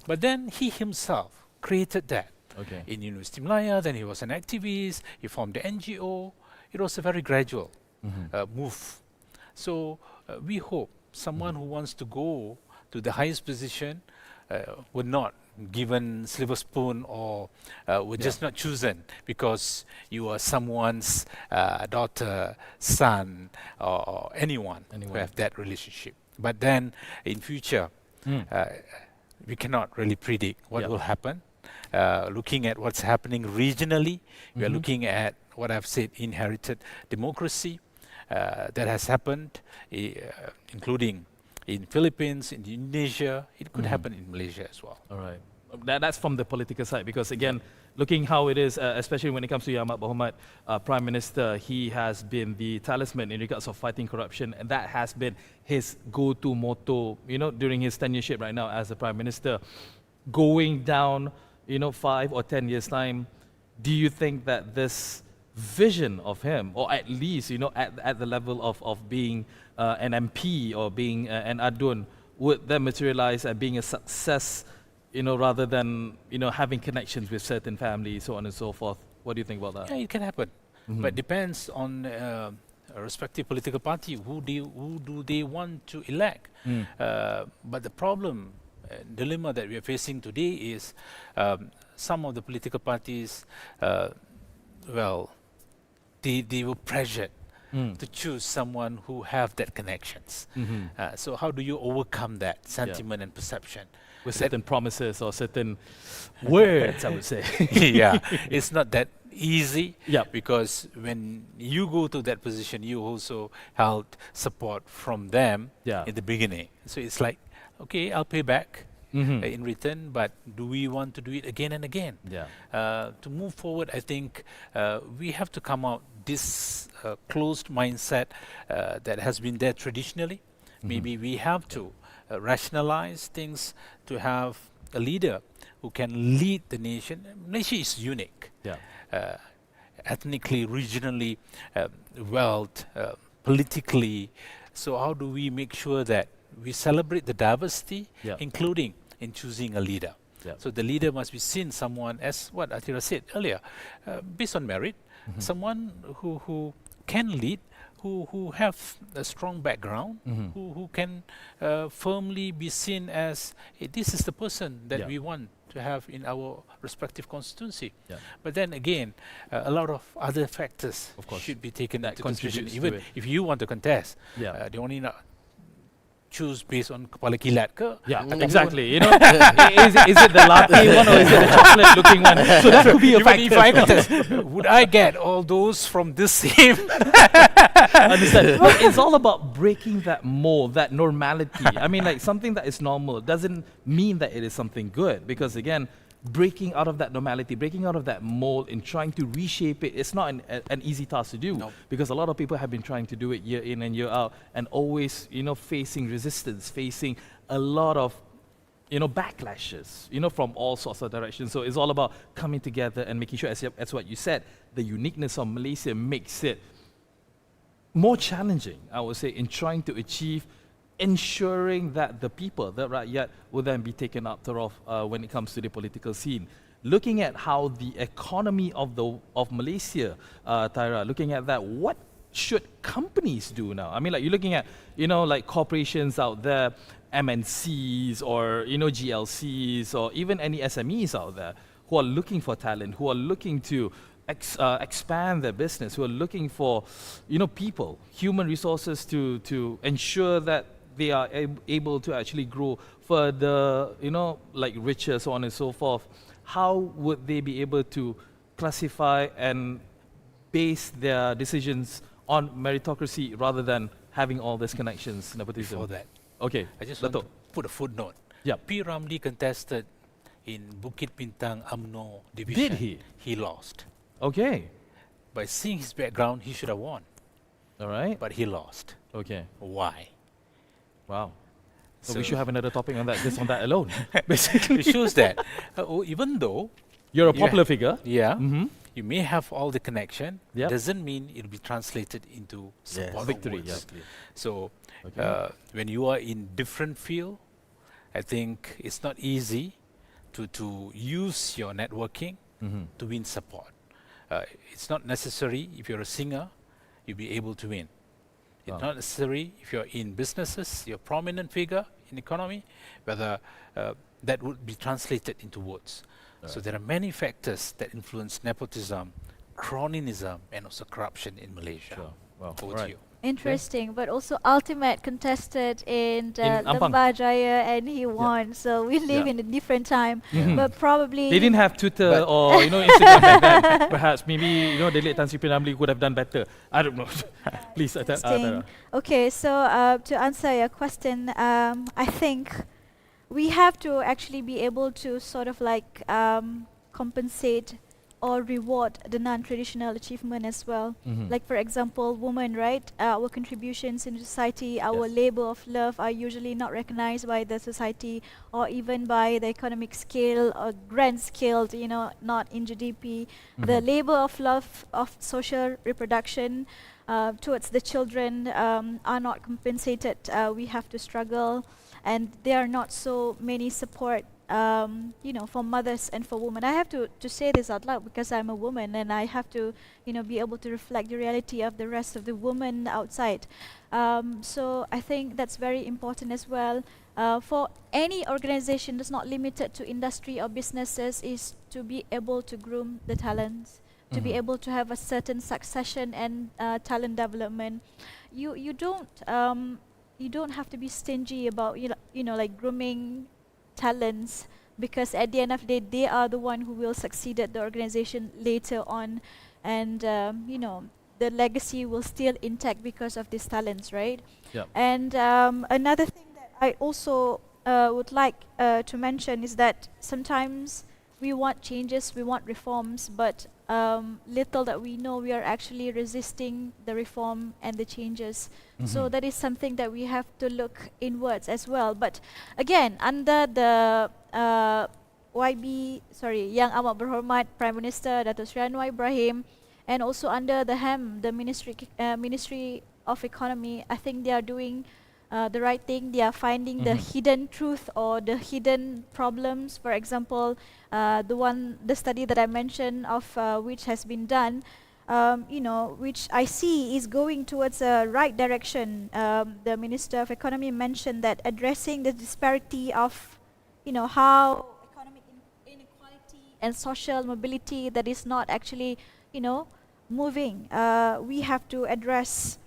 but then he himself created that Okay. in University Malaya. Then he was an activist. He formed the NGO. It was a very gradual move. So we hope someone who wants to go to the highest position would not given silver spoon or were just not chosen because you are someone's daughter, son, or anyone who have that relationship. But then in future, we cannot really predict what will happen. Looking at what's happening regionally, we are looking at what I've said, inherited democracy that has happened, including in Philippines, in Indonesia. It could happen in Malaysia as well. All right. That's from the political side because again, looking how it is, especially when it comes to Ahmad Muhammad, Prime Minister, he has been the talisman in regards of fighting corruption, and that has been his go-to motto, you know, during his tenureship right now as the Prime Minister. Going down, you know, 5 or 10 years time, do you think that this vision of him, or at least, you know, at the level of being an MP or being an adun, would then materialize and being a success, you know, rather than, you know, having connections with certain families, so on and so forth? What do you think about that? Yeah, it can happen, but depends on a respective political party who do they want to elect. But the problem, dilemma that we are facing today is some of the political parties, well, they were pressured to choose someone who have that connections. So how do you overcome that sentiment and perception? With certain promises or certain words, I would say. Yeah, it's not that easy. Yep. Because when you go to that position, you also held support from them in the beginning. So it's like, okay, I'll pay back in return, but do we want to do it again and again? Yeah. To move forward, I think we have to come out this closed mindset that has been there traditionally. Maybe we have to rationalize things to have a leader who can lead the nation. Malaysia is unique. Yeah. Ethnically, regionally, wealth, politically. So how do we make sure that we celebrate the diversity, including in choosing a leader? So the leader must be seen someone, as what Atyrah said earlier, based on merit, someone who can lead, who have a strong background, who can firmly be seen as, hey, this is the person that we want to have in our respective constituency. But then again, a lot of other factors should be taken into consideration. Even if you want to contest, they only not choose based on kepala kilat ke? Yeah, exactly. You know, is it the latte one or is it the chocolate looking one? So that could be a factor. If I contest, would I get all those from this same? Understand? But it's all about breaking that mold, that normality. I mean, like something that is normal doesn't mean that it is something good, because again, breaking out of that normality, breaking out of that mold and trying to reshape it, it's not an easy task to do, because a lot of people have been trying to do it year in and year out and always, you know, facing resistance, facing a lot of, you know, backlashes, you know, from all sorts of directions. So it's all about coming together and making sure, as what you said, the uniqueness of Malaysia makes it more challenging, I would say, in trying to achieve ensuring that the people, the rakyat, will then be taken after of when it comes to the political scene. Looking at how the economy of Malaysia, Tyra, looking at that, what should companies do now? I mean, like you're looking at, you know, like corporations out there, MNCs or, you know, GLCs or even any SMEs out there who are looking for talent, who are looking to expand their business, who are looking for, you know, people, human resources to ensure that they are able to actually grow further, you know, like richer, so on and so forth. How would they be able to classify and base their decisions on meritocracy rather than having all these connections, nepotism? Before that, okay, I just want to put a footnote. P. Ramlee contested in Bukit Bintang UMNO division. Did he? He lost. Okay. By seeing his background, he should have won. All right. But he lost. Okay. Why? Wow. So we should have another topic on that, just on that alone. Basically, it shows that even though you're a you popular figure. yeah, Mm-hmm. you may have all the connection, Yep. doesn't mean it'll be translated into support or Victory, words. exactly. So Okay. when you are in different field, I think it's not easy to use your networking Mm-hmm. to win support. It's not necessary if you're a singer, you'll be able to win. It's Oh. not necessary if you're in businesses, you're a prominent figure in economy, whether that would be translated into votes. So there are many factors that influence nepotism, cronyism, and also corruption in Malaysia. Sure. Well, Over right. to you. Interesting, but also Ultimate contested in Ampang. Lembah Jaya and he won. So we live Yeah. in a different time, Mhm. but probably They didn't have Twitter or Instagram back then. Perhaps maybe the late Tan Sri Ramli could have done better. I don't know. Please, interesting. Okay, so to answer your question, I think we have to actually be able to sort of like compensate or reward the non-traditional achievement as well. Mhm. Like for example, women, right? Our contributions in society, our Yes. labor of love are usually not recognized by the society or even by the economic scale or grand scale, not in GDP. The Mhm. labor of love of social reproduction towards the children are not compensated. We have to struggle, and there are not so many support for mothers and for women. I have to say this out loud because I'm a woman and I have to, be able to reflect the reality of the rest of the women outside. So I think that's very important as well. For any organization that's not limited to industry or businesses is to be able to groom the talents, to be Mhm. able to have a certain succession and talent development. You don't have to be stingy about like grooming talents, because at the end of the day they are the one who will succeed at the organization later on, and the legacy will still intact because of these talents, right? Yep. And another thing that I also would like to mention is that sometimes we want changes, we want reforms, but little that we know, we are actually resisting the reform and the changes. So Mhm. that is something that we have to look inwards as well. But again, under the Yang Amat Berhormat Prime Minister Datuk Seri Anwar Ibrahim, and also under the the Ministry of Economy, I think they are doing the right thing. They are finding the hidden truth or the hidden problems. For example, the study that I mentioned of which has been done, which I see is going towards a right direction. The Minister of Economy mentioned that addressing the disparity of, how economic inequality and social mobility that is not actually, moving. We have to address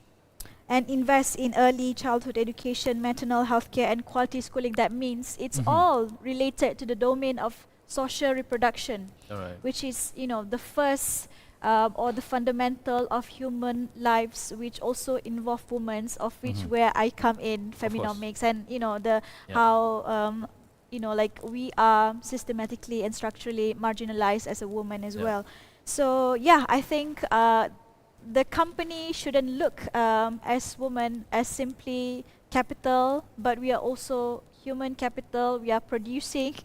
and invest in early childhood education, maternal health care, and quality schooling. That means it's all related to the domain of social reproduction, All right. which is, the first or the fundamental of human lives, which also involve women, of which where I come in, feminomics, and how like we are systematically and structurally marginalized as a woman as Yeah. well. So yeah, I think the company shouldn't look as women as simply capital, but we are also human capital. We are producing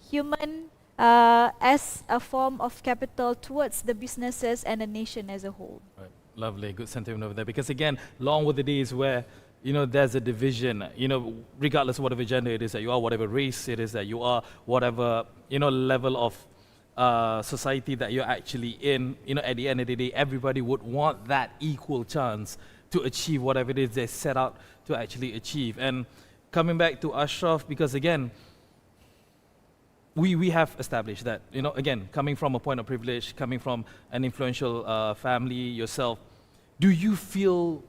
human as a form of capital towards the businesses and the nation as a whole. Right. Lovely, good sentiment over there. Because again, long were the days where there's a division. Regardless of whatever gender it is that you are, whatever race it is that you are, whatever level of society that you're actually in. At the end of the day, everybody would want that equal chance to achieve whatever it is they set out to actually achieve. And coming back to Asyraf, because again, we have established that, again, coming from a point of privilege, coming from an influential family yourself, do you feel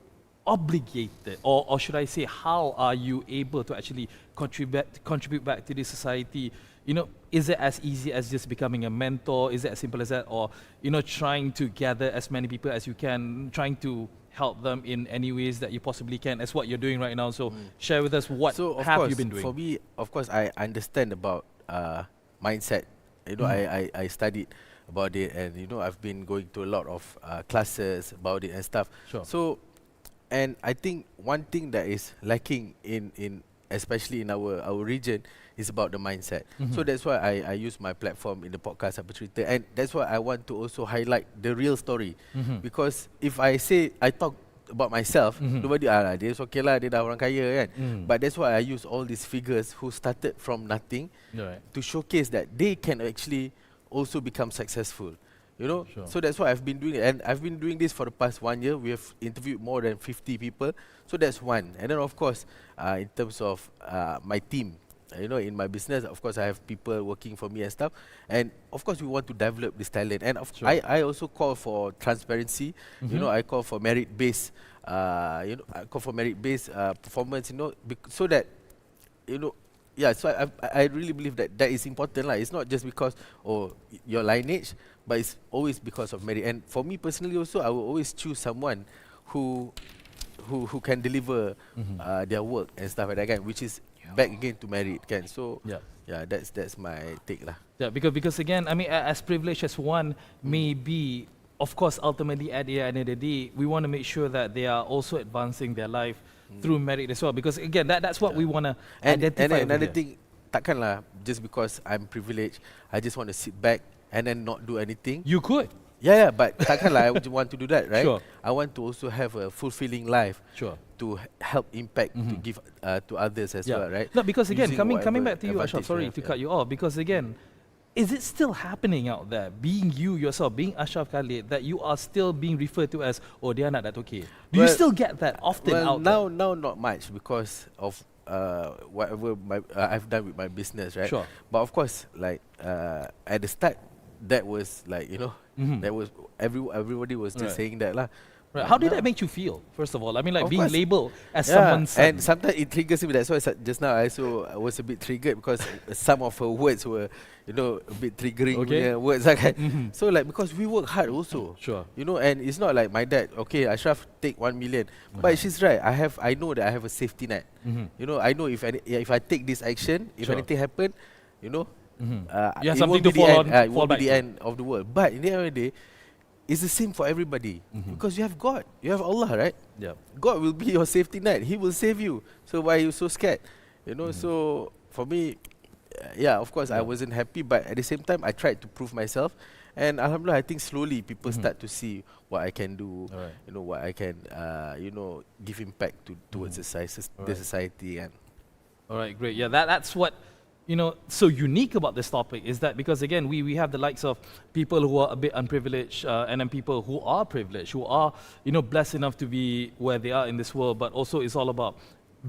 obligated, or should I say, how are you able to actually contribute back to this society? Is it as easy as just becoming a mentor? Is it as simple as that? Or, trying to gather as many people as you can, trying to help them in any ways that you possibly can, as what you're doing right now. So share with us what So of have course, you been doing? for me, of course, I understand about mindset. I studied about it, and I've been going to a lot of classes about it and stuff. Sure. So, and I think one thing that is lacking in especially in our region, is about the mindset. So that's why I use my platform in the podcast apa cerita, and that's why I want to also highlight the real story. Because if I talk about myself, nobody dia okay lah, dia dah orang kaya kan. But that's why I use all these figures who started from nothing to showcase that they can actually also become successful. You know, so that's why I've been doing it, and I've been doing this for the past 1 year. We have interviewed more than 50 people, so that's one. And then of course, in terms of my team, you know, in my business, of course, I have people working for me and stuff. And of course, we want to develop this talent. And I also call for transparency. You know, I call for merit-based, I call for merit-based performance. You know, so that, you know. Yeah, so I really believe that that is important lah. It's not just because your lineage, but it's always because of merit. And for me personally also, I will always choose someone who can deliver their work and stuff like that, kan, which is back again to merit, kan. So yeah, that's my take lah. Yeah, because again, I mean, as privileged as one may be, of course, ultimately at the end of the day, we want to make sure that they are also advancing their life through merit as well. Because again, that's what we want to identify. And another thing, takkan lah, just because I'm privileged, I just want to sit back and then not do anything. You could. Yeah, but takkan lah I would want to do that, right? Sure. I want to also have a fulfilling life. Sure. To help impact, to give to others as well, right? No, because again, Using coming back to you, advantage Ashraf, sorry we have, to cut you off, because again, is it still happening out there, being you yourself, being Asyraf Khalid, that you are still being referred to as, oh, dia anak Datuk K? Do you still get that often out there? Now not much because of whatever I've done with my business, right? Sure. But of course, like at the start, that was like, you know, that was everybody was just saying that lah. Right. How did that make you feel, first of all? I mean, like of being course, labelled as someone's son. And sometimes it triggers me. That's why just now I was a bit triggered because some of her words were, you know, a bit triggering words. So like, because we work hard also. Sure. You know, and it's not like my dad, okay, Ashraf, take 1 million. But she's right. I know that I have a safety net. You know, I know if I take this action, if anything happen, you know, you have it something won't to be the fall end. on. It won't be the end of the world. But in the end of the day, it's the same for everybody because you have God, you have Allah, right? Yeah. God will be your safety net. He will save you. So why are you so scared? You know. So for me, yeah, of course I wasn't happy, but at the same time I tried to prove myself, and alhamdulillah, I think slowly people start to see what I can do. You know, what I can, you know, give impact towards the society. And all right, great. Yeah, that's what, you know, so unique about this topic is that because again, we have the likes of people who are a bit unprivileged and then people who are privileged, who are, you know, blessed enough to be where they are in this world, but also it's all about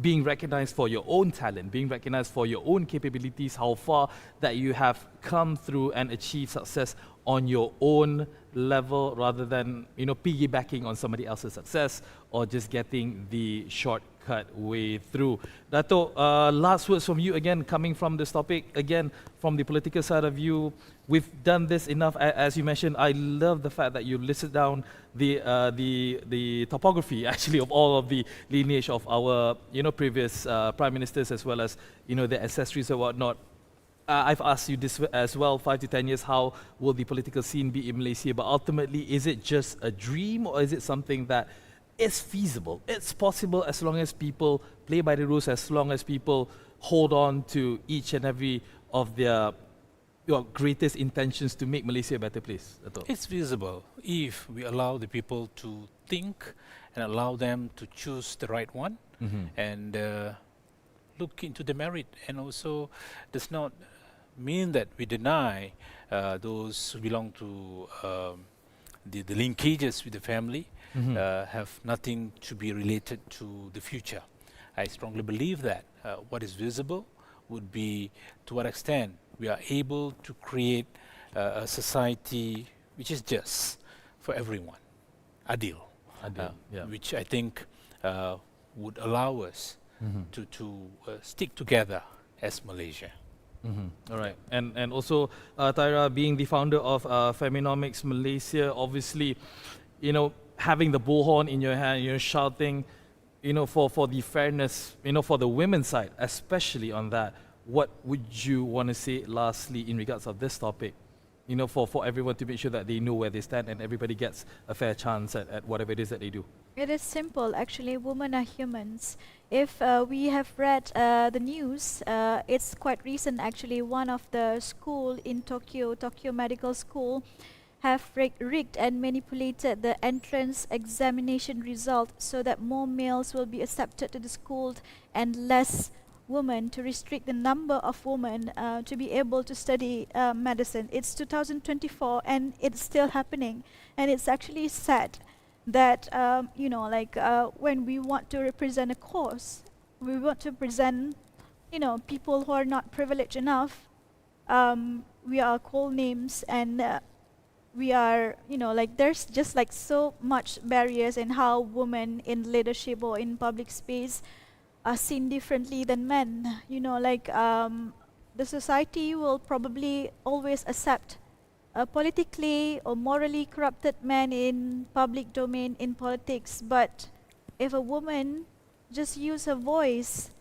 being recognized for your own talent, being recognized for your own capabilities, how far that you have come through and achieved success on your own level rather than, you know, piggybacking on somebody else's success or just getting the shortcut way through. Dato', last words from you again, coming from this topic, again, from the political side of you. We've done this enough, as you mentioned. I love the fact that you listed down the topography, actually, of all of the lineage of our, you know, previous prime ministers as well as, you know, their ancestries and whatnot. I've asked you this as well, 5 to 10 years, how will the political scene be in Malaysia? But ultimately, is it just a dream or is it something that is feasible? It's possible as long as people play by the rules, as long as people hold on to each and every of their greatest intentions to make Malaysia a better place. It's feasible if we allow the people to think and allow them to choose the right one and look into the merit, and also does not mean that we deny those who belong to the linkages with the family have nothing to be related to the future. I strongly believe that what is visible would be to what extent we are able to create a society which is just for everyone, Adil, which I think would allow us to stick together as Malaysia. All right, and also Atyrah, being the founder of Feminomics Malaysia, obviously, you know, having the bullhorn in your hand, you're shouting, you know, for the fairness, you know, for the women's side, especially on that. What would you want to say lastly in regards of this topic, you know, for everyone to make sure that they know where they stand and everybody gets a fair chance at whatever it is that they do? It is simple. Actually, women are humans. If we have read the news, it's quite recent actually. One of the school in Tokyo Medical School, have rigged and manipulated the entrance examination result so that more males will be accepted to the school and less women, to restrict the number of women to be able to study medicine. It's 2024 and it's still happening, and it's actually sad that when we want to represent a cause, we want to present people who are not privileged enough. We are called names, and we are there's just like so much barriers in how women in leadership or in public space are seen differently than men. The society will probably always accept a politically or morally corrupted man in public domain in politics, but if a woman just use her voice,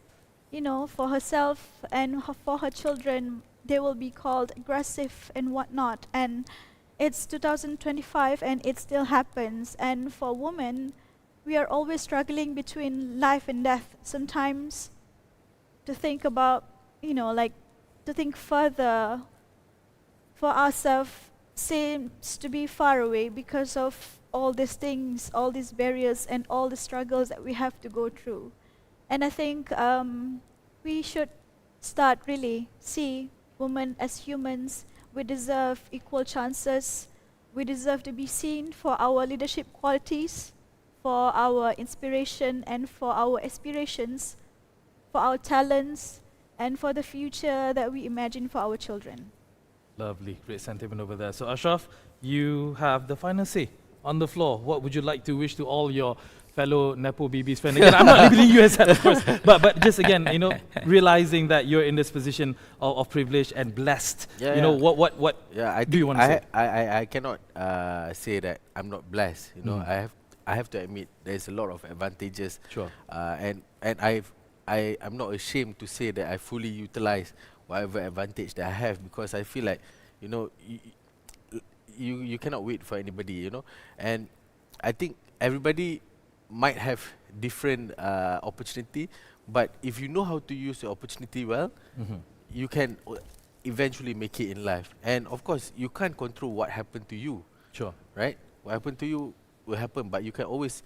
for herself and for her children, they will be called aggressive and whatnot. And it's 2025 and it still happens. And for women, we are always struggling between life and death. Sometimes to think about, to think further for ourselves seems to be far away because of all these things, all these barriers, and all the struggles that we have to go through. And I think we should start really see women as humans. We deserve equal chances. We deserve to be seen for our leadership qualities, for our inspiration and for our aspirations, for our talents, and for the future that we imagine for our children. Lovely, great sentiment over there. So Ashraf, you have the final say on the floor. What would you like to wish to all your fellow Nepo Babies friends? Again, I'm not labeling you as that, of course, but just again, realizing that you're in this position of privilege and blessed. What I do you want to say? I cannot say that I'm not blessed. I have to admit there's a lot of advantages. Sure. And I'm not ashamed to say that I fully utilize whatever advantage that I have, because I feel like you cannot wait for anybody, and I think everybody might have different opportunity, but if you know how to use the opportunity well, you can eventually make it in life. And of course, you can't control what happened to you. Sure. Right? What happened to you will happen, but you can always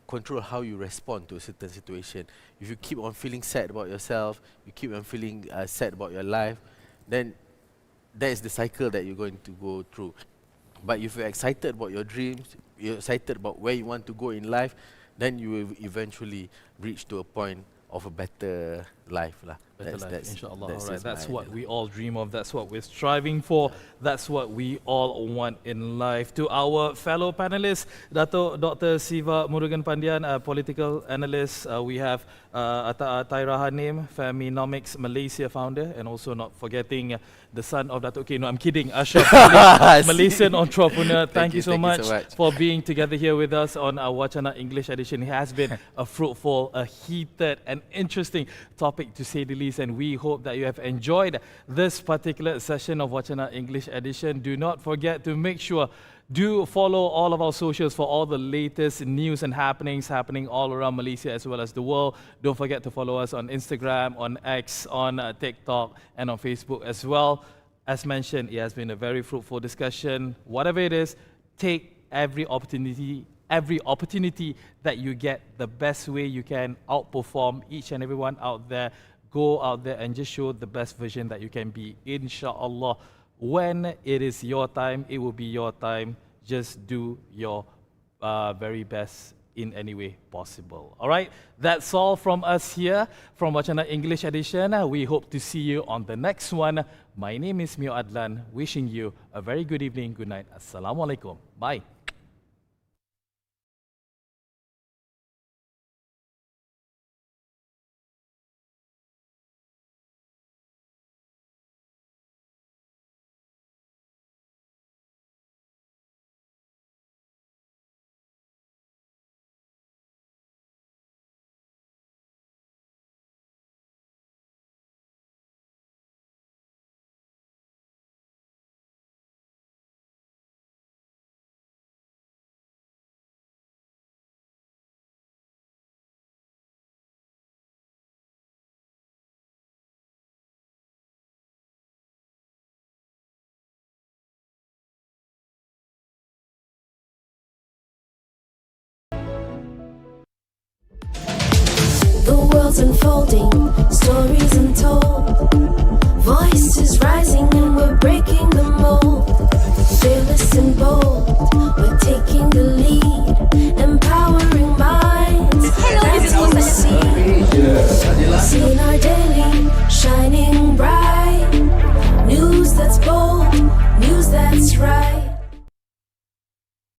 control how you respond to a certain situation. If you keep on feeling sad about yourself, you keep on feeling sad about your life, then that is the cycle that you're going to go through. But if you're excited about your dreams, you're excited about where you want to go in life, then you will eventually reach to a point of a better life. Better life, inshallah. That's All right, that's what my we all dream of. That's what we're striving for. That's what we all want in life. To our fellow panelists, Datuk Dr Sivamurugan Pandian, a political analyst. We have Atyrah Hanim, Feminomics Malaysia founder, and also not forgetting the son of Datuk. Okay, no, I'm kidding. Asyraf Khalid, Malaysian entrepreneur. Thank you so much for being together here with us on our WACANA English edition. It has been a fruitful, a heated, and interesting topic to say the least, and we hope that you have enjoyed this particular session of WACANA English edition. Do not forget to make sure do follow all of our socials for all the latest news and happenings happening all around Malaysia as well as the world. Don't forget to follow us on Instagram, on X, on TikTok, and on Facebook as well. As mentioned, it has been a very fruitful discussion. Whatever it is, take every opportunity that you get the best way you can, outperform each and everyone out there. Go out there and just show the best version that you can be, inshallah. When it is your time, it will be your time. Just do your very best in any way possible. All right, that's all from us here from WACANA English edition. We hope to see you on the next one. My name is Meor Addelan, wishing you a very good evening, good night. Assalamualaikum. Bye. worlds unfolding, stories untold. Voices rising and we're breaking the mold. Fearless and bold, we're taking